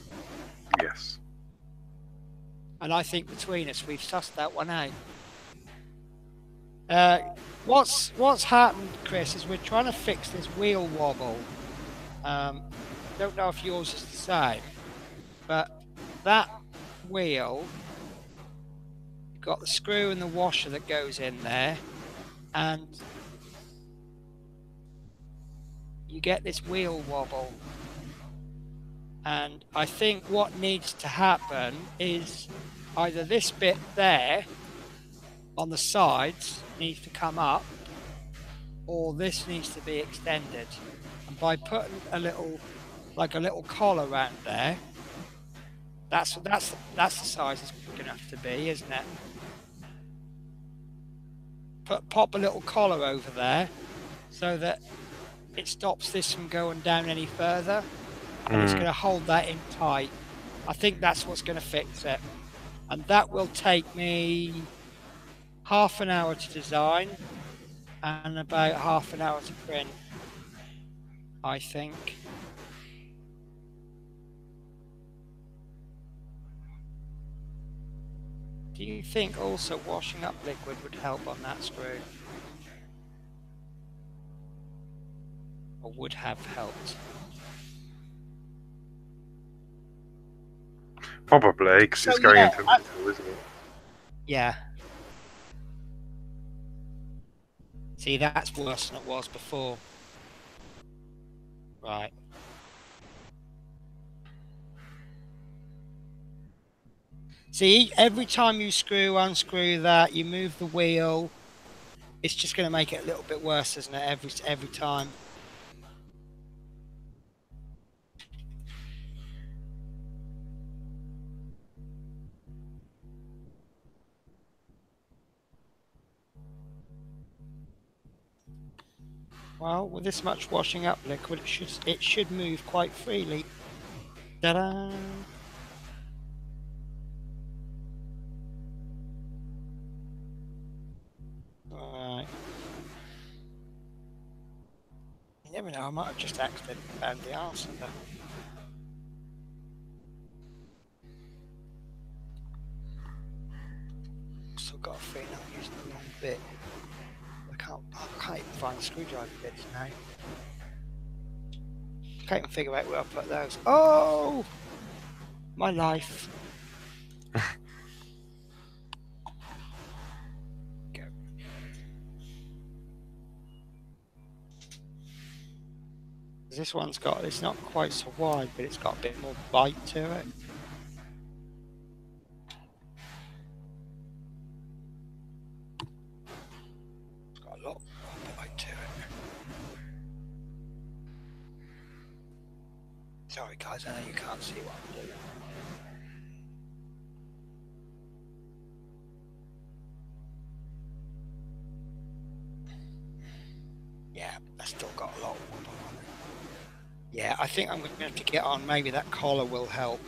yes. And I think between us, we've sussed that one out. What's happened, Chris, is we're trying to fix this wheel wobble. Don't know if yours is the same, but that wheel, you've got the screw and the washer that goes in there, and you get this wheel wobble. And I think what needs to happen is either this bit there on the sides needs to come up, or this needs to be extended. And by putting a little collar around there, that's the size it's going to have to be, isn't it? Pop a little collar over there so that it stops this from going down any further, and it's going to hold that in tight. I think that's what's going to fix it, and that will take me half an hour to design and about half an hour to print, I think. Do you think also washing up liquid would help on that screw? Or would have helped? Probably, because it's going into metal, isn't it? Yeah. See, that's worse than it was before. Right. See, every time you unscrew that, you move the wheel, it's just going to make it a little bit worse, isn't it? Every time. Well, with this much washing up liquid, it should move quite freely. Ta-da! Alright. You never know, I might have just accidentally found the arse of that. Still got a feeling I'm using the wrong bit. I can't even find the screwdriver bits now. Can't even figure out where I put those. Oh! My life. Go. This one's got, it's not quite so wide, but it's got a bit more bite to it. It's got a lot more bite to it. Sorry guys, I know you can't see what I'm doing. Yeah, I still got a lot of wood on it. Yeah, I think I'm going to have to get on. Maybe that collar will help.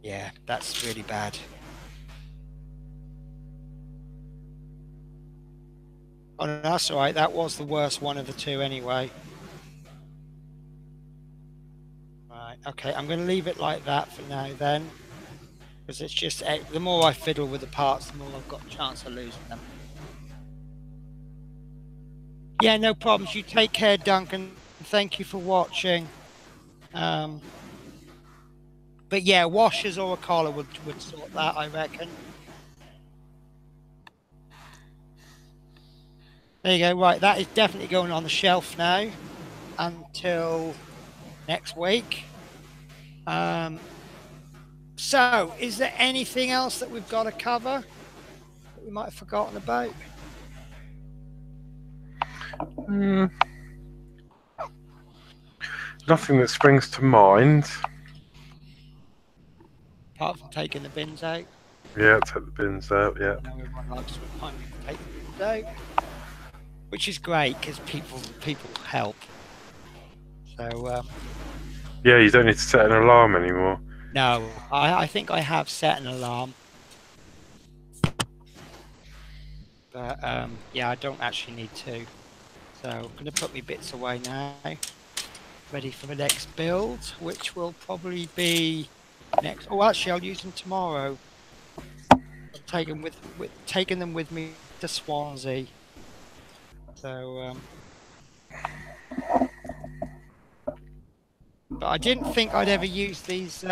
Yeah, that's really bad. Oh, no, that's all right. That was the worst one of the two anyway. Right, okay, I'm going to leave it like that for now then. Because it's just, the more I fiddle with the parts, the more I've got a chance of losing them. Yeah, no problems. You take care, Duncan. Thank you for watching. But yeah, washers or a collar would sort that, I reckon. There you go. Right, that is definitely going on the shelf now until next week. So, is there anything else that we've got to cover that we might have forgotten about? Nothing that springs to mind. Apart from taking the bins out. Yeah, take the bins out, yeah. I know everyone likes to remind me to take the bins out. Which is great, because people help. So, yeah, you don't need to set an alarm anymore. No, I think I have set an alarm. But, yeah, I don't actually need to. So, I'm going to put my bits away now. Ready for the next build, which will probably be next. Oh, actually, I'll use them tomorrow. I'm taking them with me to Swansea. So, but I didn't think I'd ever use these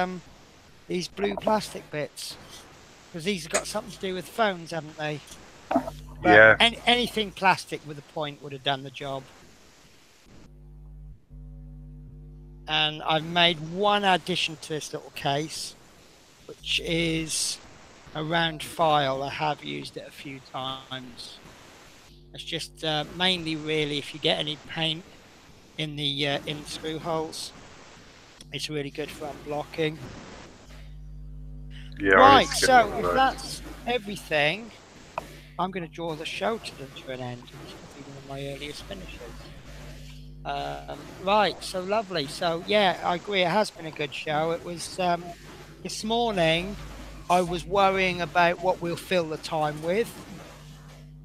blue plastic bits, because these have got something to do with phones, haven't they? But yeah. Anything plastic with a point would have done the job. And I've made one addition to this little case, which is a round file. I have used it a few times. It's just mainly really if you get any paint in the screw holes, it's really good for unblocking. Yeah, right, so if that's everything, I'm going to draw the show to an end, which will be one of my earliest finishes. Right, so lovely. So yeah, I agree, it has been a good show. It was this morning I was worrying about what we'll fill the time with.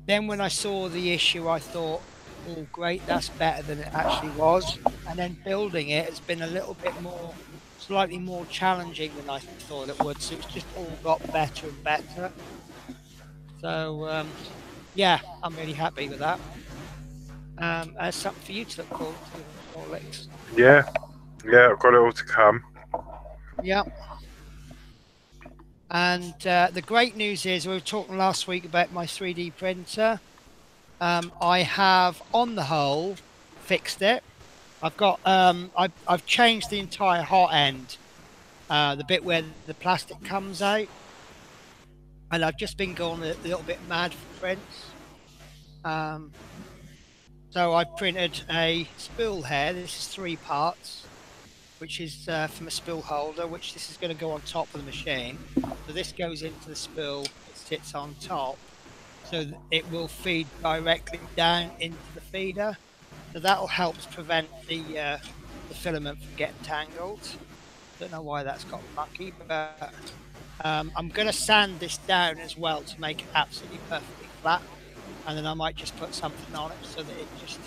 Then when I saw the issue, I thought, oh, great, that's better than it actually was. And then building it has been a little bit more, slightly more challenging than I thought it would. So it's just all got better and better. So, yeah, I'm really happy with that. That's something for you to look forward to, Horlicks. Yeah, I've got it all to come. Yeah. And the great news is, we were talking last week about my 3D printer. I have, on the whole, fixed it. I've got, I've changed the entire hot end, the bit where the plastic comes out, and I've just been going a little bit mad for prints. So I printed a spool here. This is 3 parts, which is from a spool holder, which this is going to go on top of the machine. So this goes into the spool, it sits on top, so that it will feed directly down into the feeder. So that'll help prevent the filament from getting tangled. Don't know why that's got mucky, but I'm going to sand this down as well to make it absolutely perfectly flat, and then I might just put something on it so that it just...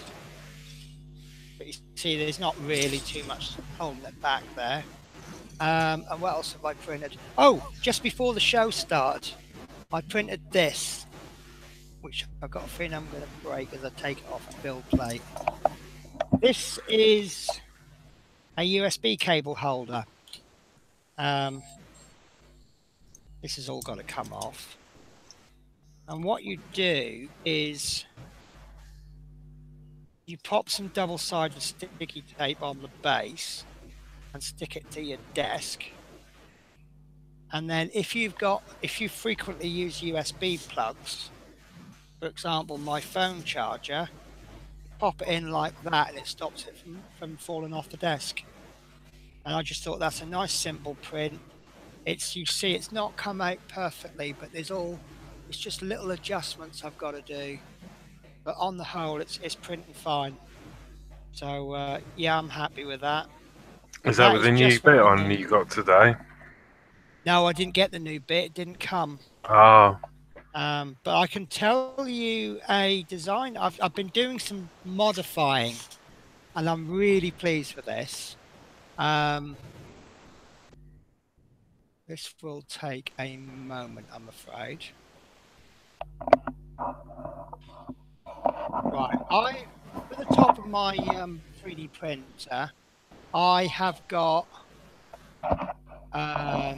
But you see, there's not really too much holding it back there. And what else have I printed? Oh, just before the show started, I printed this, which I've got a feeling I'm going to break as I take it off a build plate. This is a USB cable holder. This has all got to come off. And what you do is you pop some double-sided sticky tape on the base and stick it to your desk. And then if you frequently use USB plugs, for example, my phone charger, pop it in like that and it stops it from falling off the desk. And I just thought that's a nice simple print. You see it's not come out perfectly, but it's just little adjustments I've got to do. But on the whole, it's printing fine. So yeah, I'm happy with that. Is that with the new bit on you got today? No, I didn't get the new bit. It didn't come. Oh. But I can tell you a design. I've been doing some modifying, and I'm really pleased with this. This will take a moment, I'm afraid. Right, at the top of my 3D printer, I have got a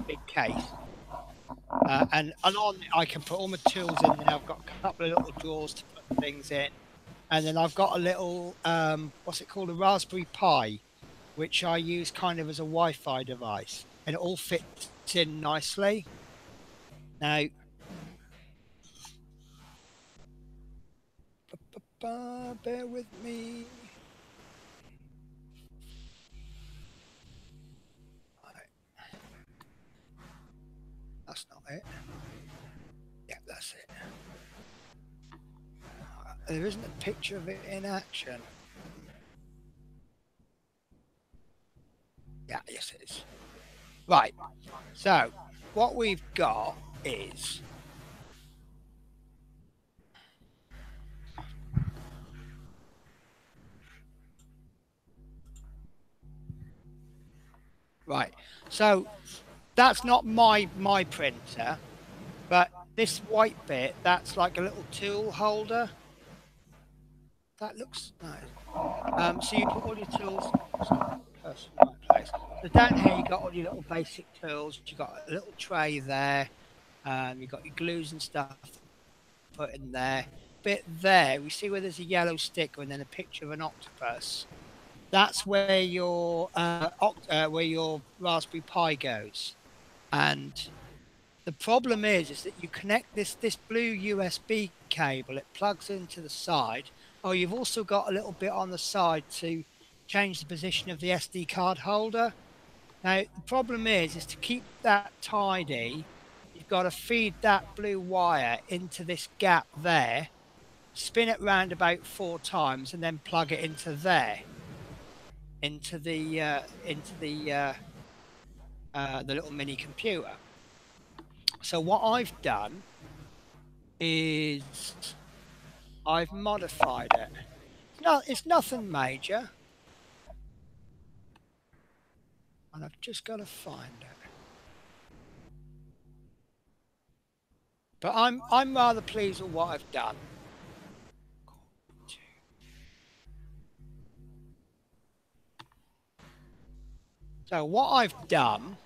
big case, and on it I can put all my tools in there. I've got a couple of little drawers to put things in, and then I've got a little what's it called, a Raspberry Pi, which I use kind of as a Wi-Fi device, and it all fits in nicely. Now, bear with me. That's not it. Yeah, that's it. There isn't a picture of it in action. Yeah, yes it is. Right, so what we've got is right, so that's not my printer, but this white bit, that's like a little tool holder. That looks nice. So you put all your tools place. So down here you got all your little basic tools. You got a little tray there. You got your glues and stuff put in there. Bit there, we see where there's a yellow sticker and then a picture of an octopus. That's where your Raspberry Pi goes. And the problem is that you connect this blue USB cable. It plugs into the side. Oh, you've also got a little bit on the side to change the position of the SD card holder. Now, the problem is to keep that tidy, you've got to feed that blue wire into this gap there, spin it round about 4 times, and then plug it into there, into the little mini computer. So what I've done is I've modified it. No, it's nothing major. And I've just got to find it. But I'm rather pleased with what I've done. So what I've done,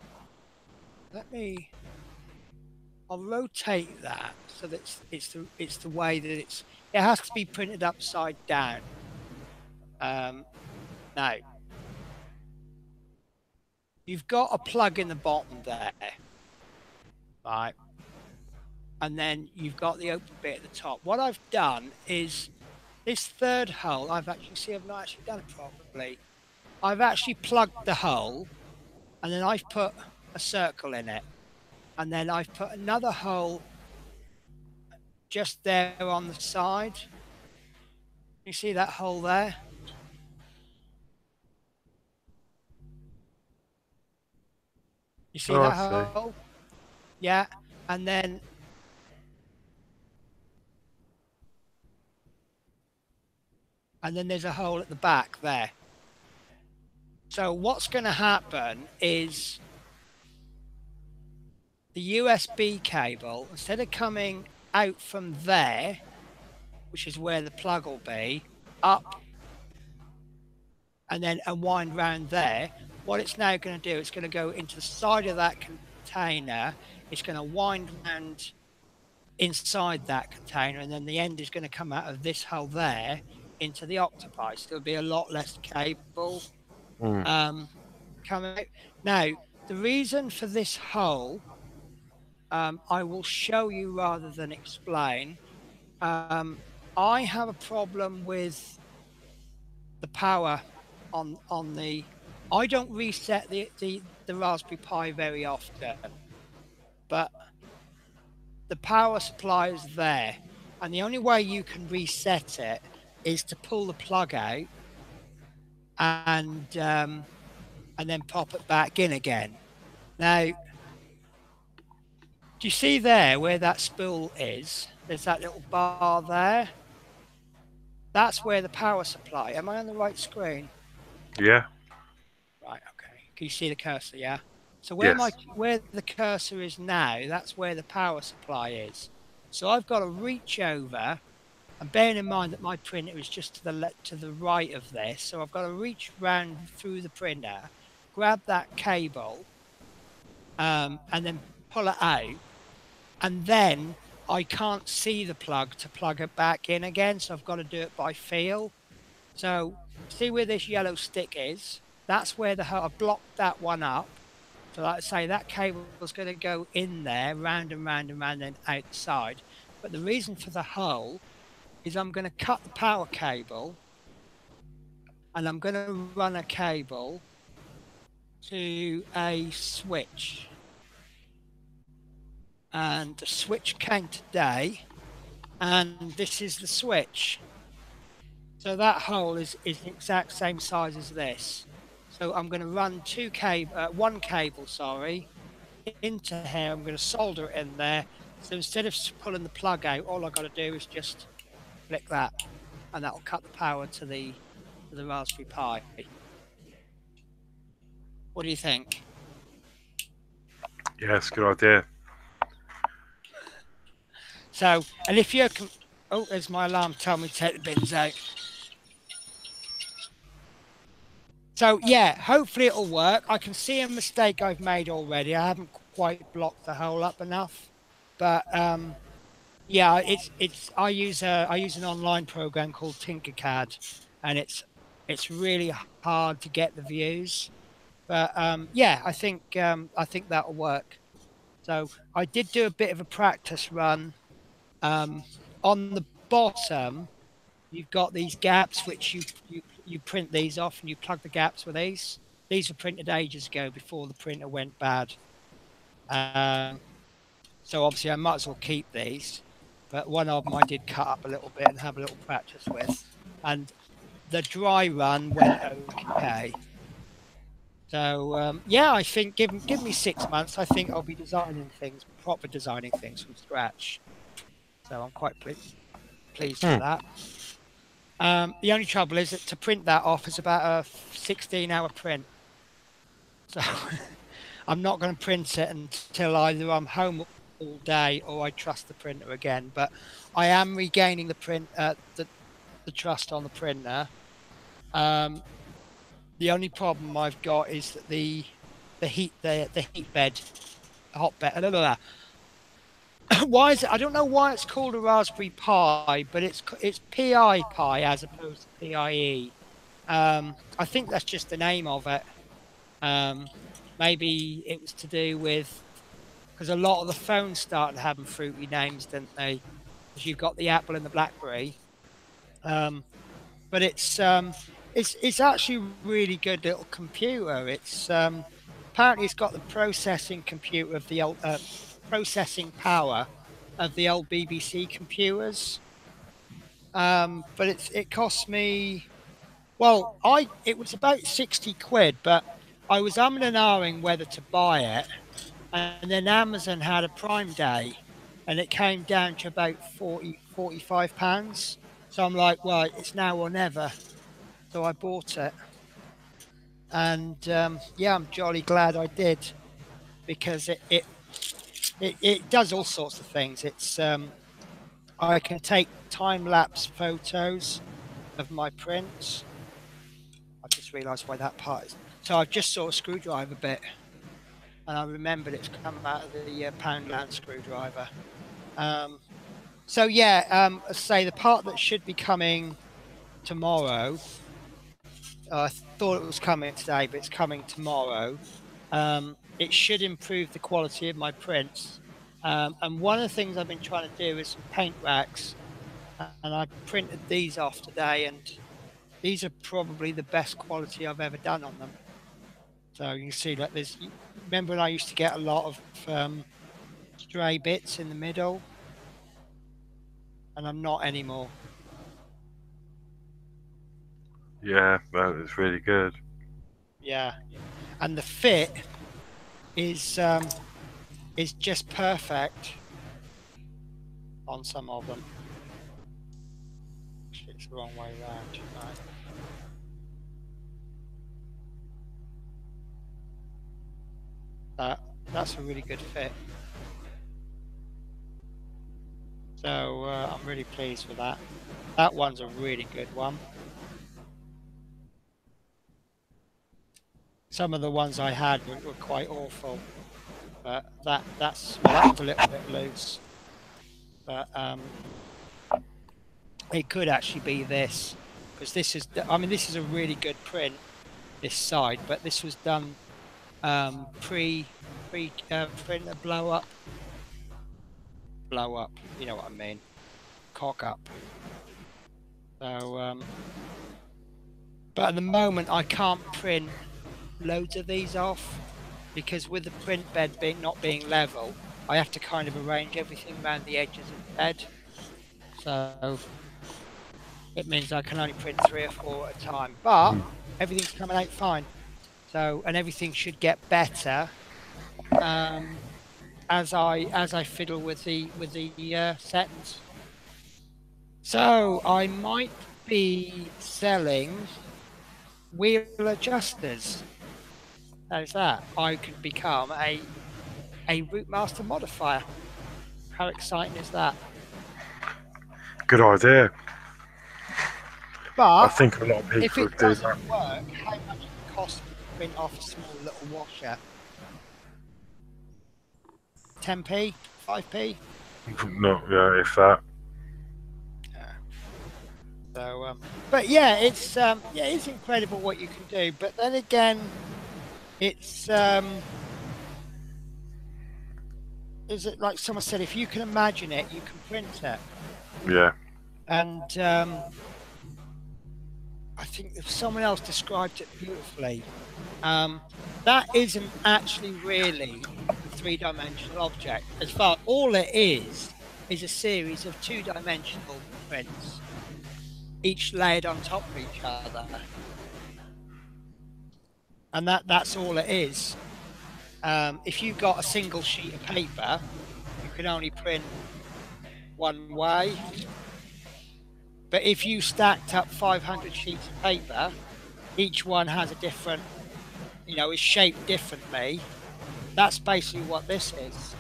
I'll rotate that so that it's the way that it has to be printed upside down. Now you've got a plug in the bottom there, right? And then you've got the open bit at the top. What I've done is this third hole, I've not actually done it properly. I've actually plugged the hole and then I've put a circle in it. And then I've put another hole just there on the side. You see that hole there? You see that hole? Yeah. And then there's a hole at the back there. So what's going to happen is the USB cable, instead of coming out from there, which is where the plug will be, up and then unwind round there, what it's now going to do, it's going to go into the side of that container, it's going to wind round inside that container, and then the end is going to come out of this hole there into the octopi. So there'll be a lot less cable coming out. Now, the reason for this hole, I will show you rather than explain. I have a problem with the power on the. I don't reset the Raspberry Pi very often, but the power supply is there, and the only way you can reset it is to pull the plug out and then pop it back in again. Now, do you see there where that spool is? There's that little bar there. That's where the power supply. Am I on the right screen? Yeah. Right. Okay. Can you see the cursor? Yeah. So where where the cursor is now, that's where the power supply is. So I've got to reach over, and bearing in mind that my printer is just to the right of this, so I've got to reach round through the printer, grab that cable, and then pull it out, and then I can't see the plug to plug it back in again, so I've got to do it by feel. So see where this yellow stick is? That's where I've blocked that one up. So like I say, that cable is going to go in there, round and round and round and outside. But the reason for the hole is I'm going to cut the power cable, and I'm going to run a cable to a switch. And the switch came today, and this is the switch. So that hole is the exact same size as this. So I'm going to run one cable, into here. I'm going to solder it in there. So instead of pulling the plug out, all I've got to do is just flick that, and that'll cut the power to the Raspberry Pi. What do you think? Yes, good idea. So, and if you're... Oh, there's my alarm telling me to take the bins out. So, yeah, hopefully it'll work. I can see a mistake I've made already. I haven't quite blocked the hole up enough. But, yeah, I use an online program called Tinkercad, and it's really hard to get the views. But, yeah, I think that'll work. So I did do a bit of a practice run. On the bottom, you've got these gaps which you print these off, and you plug the gaps with these. These were printed ages ago before the printer went bad. So obviously I might as well keep these. But one of them I did cut up a little bit and have a little practice with. And the dry run went okay. So yeah, I think give me 6 months. I think I'll be designing things, proper designing things from scratch. So I'm quite pleased with that. The only trouble is that to print that off is about a 16-hour print. So I'm not going to print it until either I'm home all day or I trust the printer again. But I am regaining the trust on the printer. The only problem I've got is that the heat bed, hot bed. Blah, blah, blah. Why is it? I don't know why it's called a Raspberry Pi, but it's PI Pi as opposed to PIE. I think that's just the name of it. Maybe it was to do with because a lot of the phones started having fruity names, didn't they? Because you've got the Apple and the BlackBerry. But it's actually a really good little computer. It's apparently it's got the processing computer of the old processing power of the old BBC computers. But it cost me, well, it was about 60 quid, but I was umming and ahhing whether to buy it, and then Amazon had a Prime Day, and it came down to about 45 pounds. So I'm like, well, it's now or never. So I bought it, and yeah, I'm jolly glad I did, because it does all sorts of things. It's I can take time-lapse photos of my prints. I just realised why that part is. So I've just saw a screwdriver bit, and I remembered it's come out of the Poundland screwdriver. So yeah, say the part that should be coming tomorrow. I thought it was coming today, but it's coming tomorrow. It should improve the quality of my prints. And one of the things I've been trying to do is some paint racks, and I printed these off today, and these are probably the best quality I've ever done on them. So you can see that there's. Remember when I used to get a lot of stray bits in the middle, and I'm not anymore. Yeah, that was really good. Yeah, and the fit is just perfect on some of them. Actually, it's the wrong way around. Right. That's a really good fit. So I'm really pleased with that. That one's a really good one. Some of the ones I had were quite awful, but that's a little bit loose. But it could actually be this, because this is, I mean, this is a really good print, this side, but this was done pre print blow up, you know what I mean, cock up. So but at the moment I can't print loads of these off, because with the print bed not being level, I have to kind of arrange everything around the edges of the bed. So it means I can only print 3 or 4 at a time, but everything's coming out fine. So, and everything should get better as I fiddle with the settings. So I might be selling wheel adjusters. How's that? I could become a Routemasters modifier. How exciting is that? Good idea. But I think a lot of people if it would do doesn't that. work, how much does it cost to print off a small little washer? 10p? 5p? No, yeah, if that. Yeah. So, but yeah, it's incredible what you can do. But then again, it's is it like someone said, if you can imagine it, you can print it. Yeah. And I think if someone else described it beautifully, that isn't actually really a 3-dimensional object. As far all it is a series of 2-dimensional prints, each layered on top of each other. and that's all it is. If you've got a single sheet of paper, you can only print one way. But if you stacked up 500 sheets of paper, each one has a different, is shaped differently. That's basically what this is.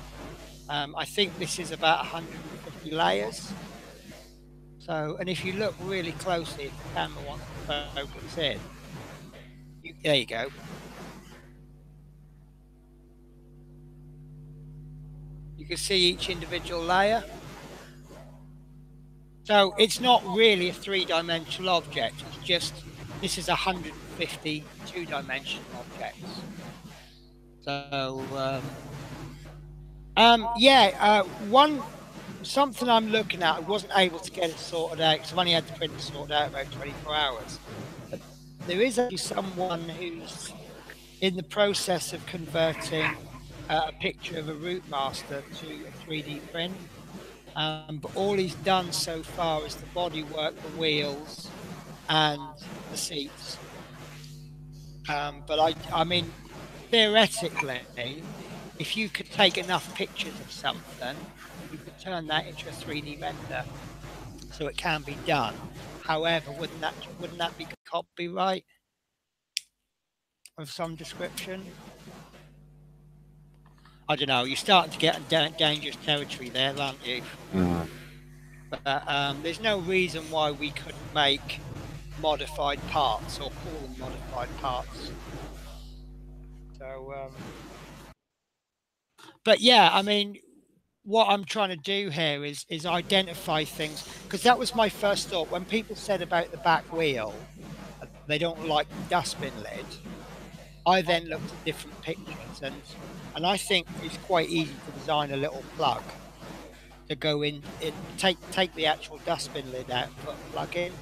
I think this is about 150 layers. So, and if you look really closely, if the camera wants to focus in, there you go. You can see each individual layer. So it's not really a three-dimensional object. It's just, this is 150 two-dimensional objects. So, something I'm looking at, I wasn't able to get it sorted out because I've only had the printer sorted out about 24 hours. But there is actually someone who's in the process of converting a picture of a Routemasters to a 3D print. But all he's done so far is the bodywork, the wheels, and the seats. But I mean, theoretically, if you could take enough pictures of something, you could turn that into a 3D render, so it can be done. However, wouldn't that be copyright of some description? I don't know. You're starting to get in dangerous territory there, aren't you? Mm. But there's no reason why we couldn't make modified parts or call them modified parts. So, but yeah, I mean, what I'm trying to do here is identify things, because that was my first thought when people said about the back wheel, they don't like the dustbin lid. I then looked at different pictures, and I think it's quite easy to design a little plug to go in, take the actual dustbin lid out and put a plug in.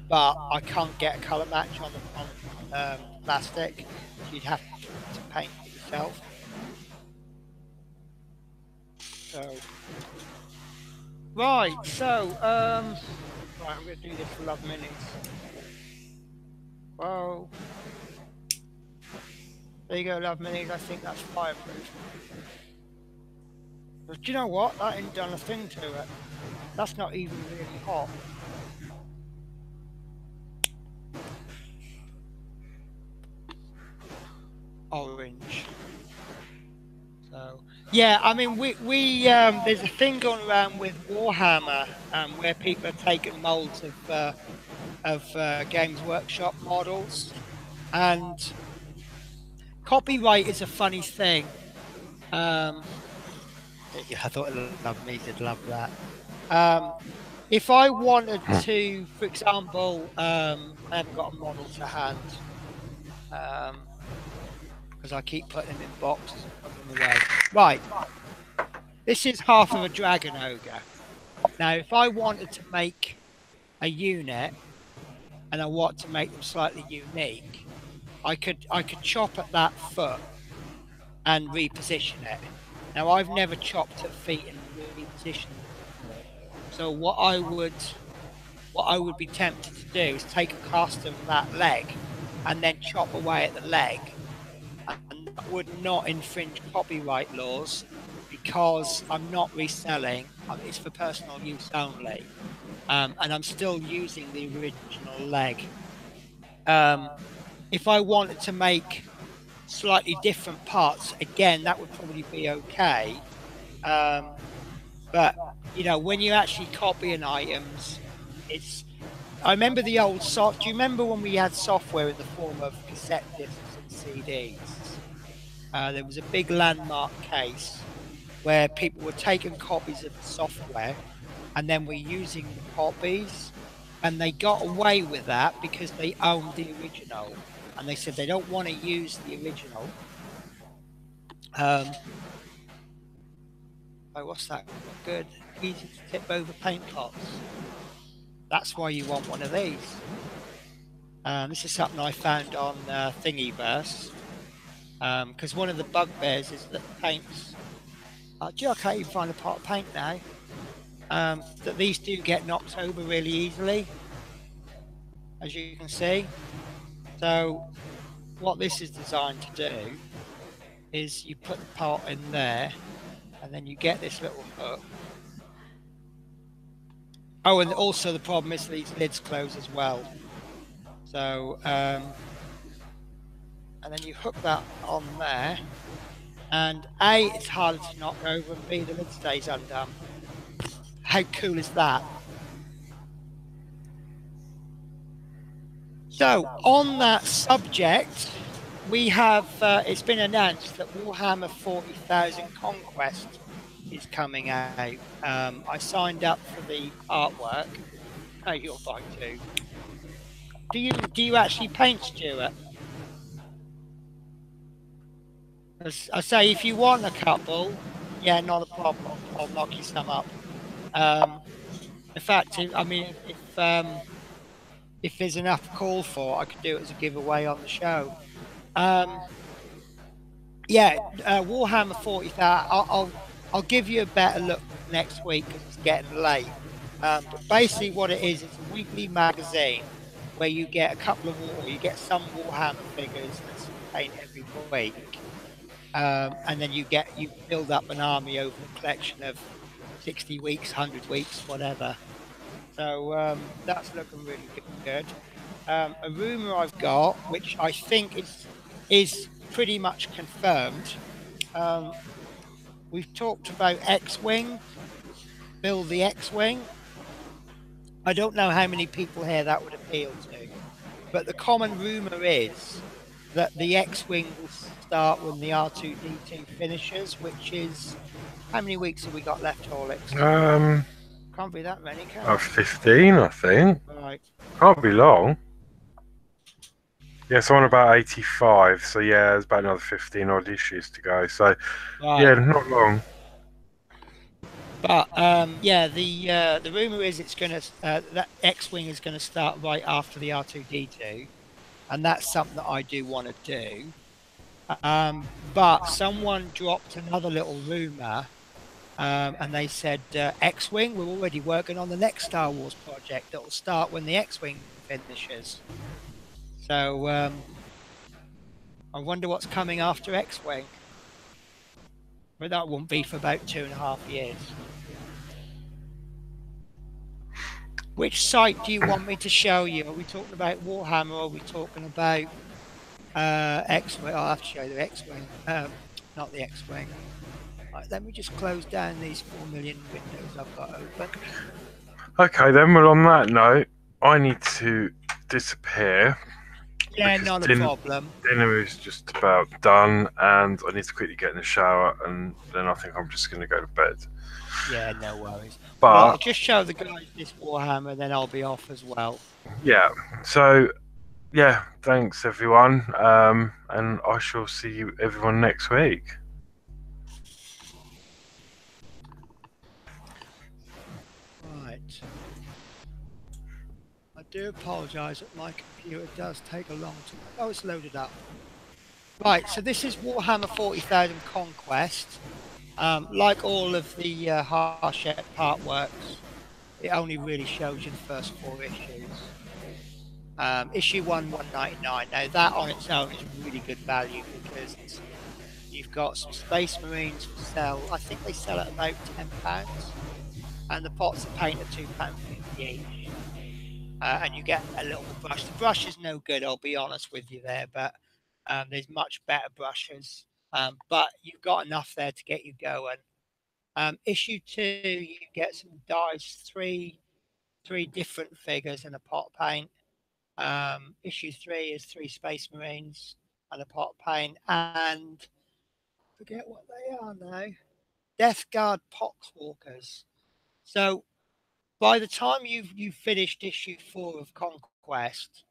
But I can't get a colour match on plastic. So you'd have to paint it yourself. So, right, I'm going to do this for Love Minis. Whoa. There you go, Love Minis. I think that's fireproof. But do you know what? That ain't done a thing to it. That's not even really hot. Orange. So yeah, I mean we there's a thing going around with Warhammer where people are taking molds of Games Workshop models, and copyright is a funny thing. I thought Love Me did love that. If I wanted to, for example, I haven't got a model to hand. Because I keep putting them in boxes and putting them away. Right, this is half of a Dragon Ogre. Now, if I wanted to make a unit, and I want to make them slightly unique, I could chop at that foot and reposition it. Now, I've never chopped at feet and repositioned it. So what I would be tempted to do is take a cast of that leg and then chop away at the leg. And that would not infringe copyright laws because I'm not reselling, it's for personal use only, and I'm still using the original leg. If I wanted to make slightly different parts, again, that would probably be okay. But, when you're actually copying items, I remember the old do you remember when we had software in the form of cassette discs and CDs? There was a big landmark case where people were taking copies of the software and then were using the copies, and they got away with that because they owned the original, and they said they don't want to use the original. Oh, what's that? Good. Easy to tip over paint pots. That's why you want one of these. This is something I found on Thingiverse. Because one of the bugbears is that the paints, I can't even find a pot of paint now, that these do get knocked over really easily, as you can see. So what this is designed to do is you put the part in there, and then you get this little hook. Oh, and also the problem is these lids close as well. So, and then you hook that on there, and A, it's harder to knock over, and B, the lid stays undone. How cool is that? So, on that subject, we have, it's been announced that Warhammer 40,000 Conquest is coming out. I signed up for the artwork. Oh, you're fine too. Do you actually paint, Stuart? As I say, if you want a couple, yeah, not a problem. I'll knock you some up. In fact, I mean, if there's enough call for, I could do it as a giveaway on the show. Yeah, Warhammer 40,000. I'll give you a better look next week because it's getting late. But basically, what it is, it's a weekly magazine where you get a couple of you get some Warhammer figures and some paint every week, and then you build up an army over a collection of 60 weeks, 100 weeks, whatever. So that's looking really good. A rumor I've got, which I think is pretty much confirmed. We've talked about X-Wing, build the X-Wing. I don't know how many people here that would appeal to, but the common rumor is that the X-Wing will start when the R2-D2 finishes, which is, how many weeks have we got left, Horlicks? Can't be that many, can it? 15, I think. Right. Can't be long. Yeah, so on about 85, so yeah, there's about another 15 odd issues to go. So Right. yeah, not long. But yeah, the rumor is it's going to that X-Wing is going to start right after the R2-D2, and that's something that I do want to do. But someone dropped another little rumor, and they said X-Wing, we're already working on the next Star Wars project that will start when the X-Wing finishes. So I wonder what's coming after X-Wing. But that won't be for about 2.5 years. Which site do you want me to show you? Are we talking about Warhammer or are we talking about X-Wing? I'll have to show you the X-Wing, not the X-Wing. Right, let me just close down these 4 million windows I've got open. Okay then, well on that note, I need to disappear. Yeah, not a problem. Dinner is just about done and I need to quickly get in the shower and then I think I'm just going to go to bed. Yeah, no worries. But well, I'll just show the guys this Warhammer, then I'll be off as well. Yeah, so yeah, thanks everyone, and I shall see you everyone next week. Right. I do apologise that my computer does take a long time. Oh, it's loaded up. Right, so this is Warhammer 40,000 Conquest. Like all of the Hachette partworks, it only really shows you the first 4 issues. Issue 1, 199. Now that on its own is really good value because you've got some Space Marines for sale. I think they sell at about £10, and the pots of paint are £2.50 each. And you get a little brush. The brush is no good, I'll be honest with you there, but there's much better brushes. But you've got enough there to get you going. Issue 2, you get some dies, three different figures and a pot of paint. Issue 3 is 3 Space Marines and a pot of paint, and forget what they are now. Death Guard Poxwalkers. So by the time you've finished issue 4 of Conquest,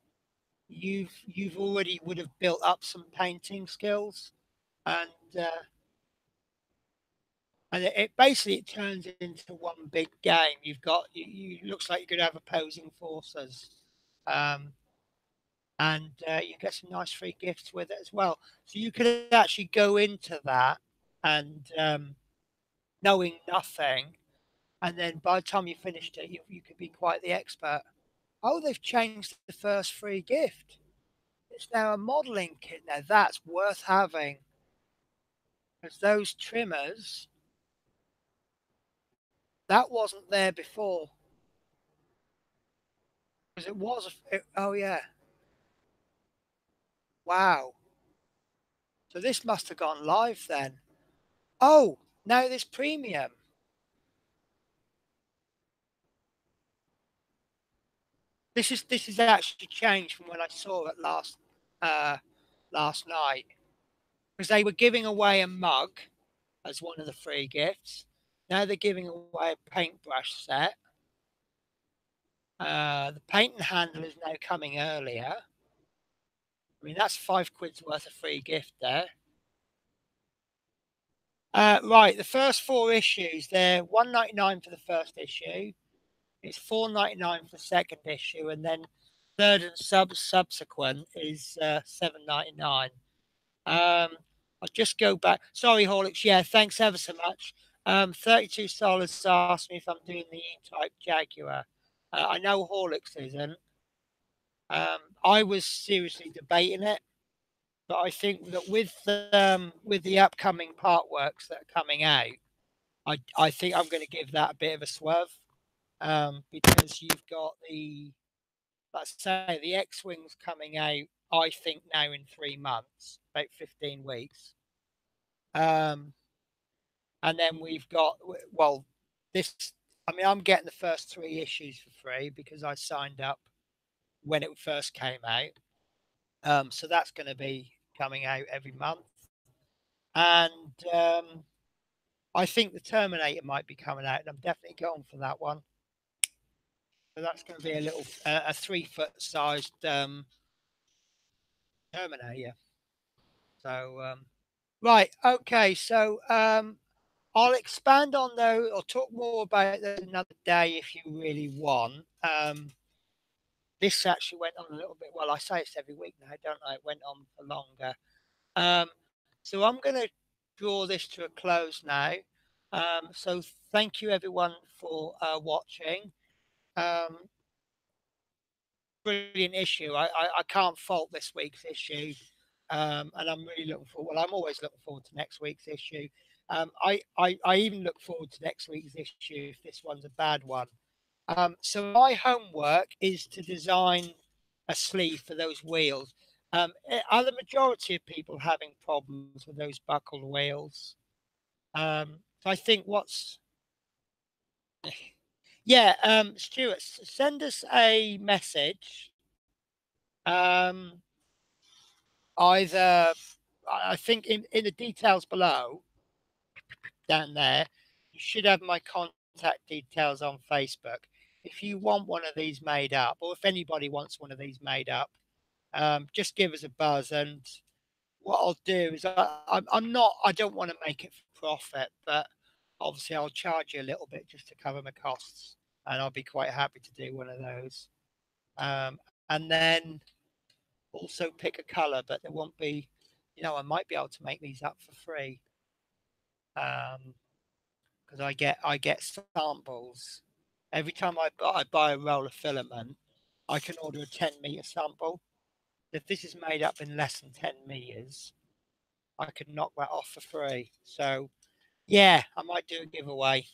you've already would have built up some painting skills, and it basically it turns into one big game. You've got you looks like you could have opposing forces, and you get some nice free gifts with it as well. So you could actually go into that and knowing nothing, and then by the time you finished it, you could be quite the expert. Oh, they've changed the first free gift. It's now a modelling kit. Now that's worth having, because those trimmers, that wasn't there before. Because it was. Oh yeah. Wow. So this must have gone live then. Oh, now there's premium. This is actually changed from when I saw it last night, because they were giving away a mug as one of the free gifts. Now they're giving away a paintbrush set. The paint and handle is now coming earlier. I mean, that's £5 worth of free gift there. Right, the first 4 issues, they're £1.99 for the first issue. It's £4.99 for the second issue, and then third and subsequent is £7.99. I'll just go back. Sorry, Horlicks. Yeah, thanks ever so much. 32 Solas asked me if I'm doing the E-Type Jaguar. I know Horlicks isn't. I was seriously debating it, but I think that with the upcoming part works that are coming out, I think I'm going to give that a bit of a swerve, because you've got let's say the X-Wings coming out, I think now in 3 months, about 15 weeks. And then we've got, well, this, I mean, I'm getting the first 3 issues for free because I signed up when it first came out. So that's going to be coming out every month. And I think the Terminator might be coming out, and I'm definitely going for that one. So that's going to be a 3-foot sized Terminator. So, right, okay. So I'll expand on those or talk more about it another day if you really want. This actually went on a little bit. Well, I say it's every week now, don't I? It went on for longer. So I'm going to draw this to a close now. So thank you everyone for watching. Brilliant issue. I can't fault this week's issue. And I'm really looking forward. Well, I'm always looking forward to next week's issue. I even look forward to next week's issue if this one's a bad one. So my homework is to design a sleeve for those wheels. Are the majority of people having problems with those buckled wheels? So I think yeah, Stuart, send us a message. Either, I think in the details below, down there, you should have my contact details on Facebook. If you want one of these made up, or if anybody wants one of these made up, just give us a buzz. And what I'll do is I don't want to make it for profit, but obviously I'll charge you a little bit just to cover my costs, and I'll be quite happy to do one of those. And then also pick a color, but there won't be, I might be able to make these up for free, because I get samples every time I buy a roll of filament. I can order a 10-meter sample. If this is made up in less than 10 meters, I could knock that off for free. So yeah, I might do a giveaway.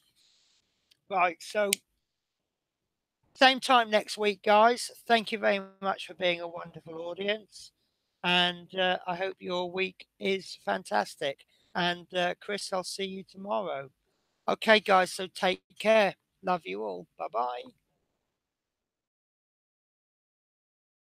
Right, so same time next week, guys. Thank you very much for being a wonderful audience. And I hope your week is fantastic. And Chris, I'll see you tomorrow. Okay, guys, so take care. Love you all. Bye-bye.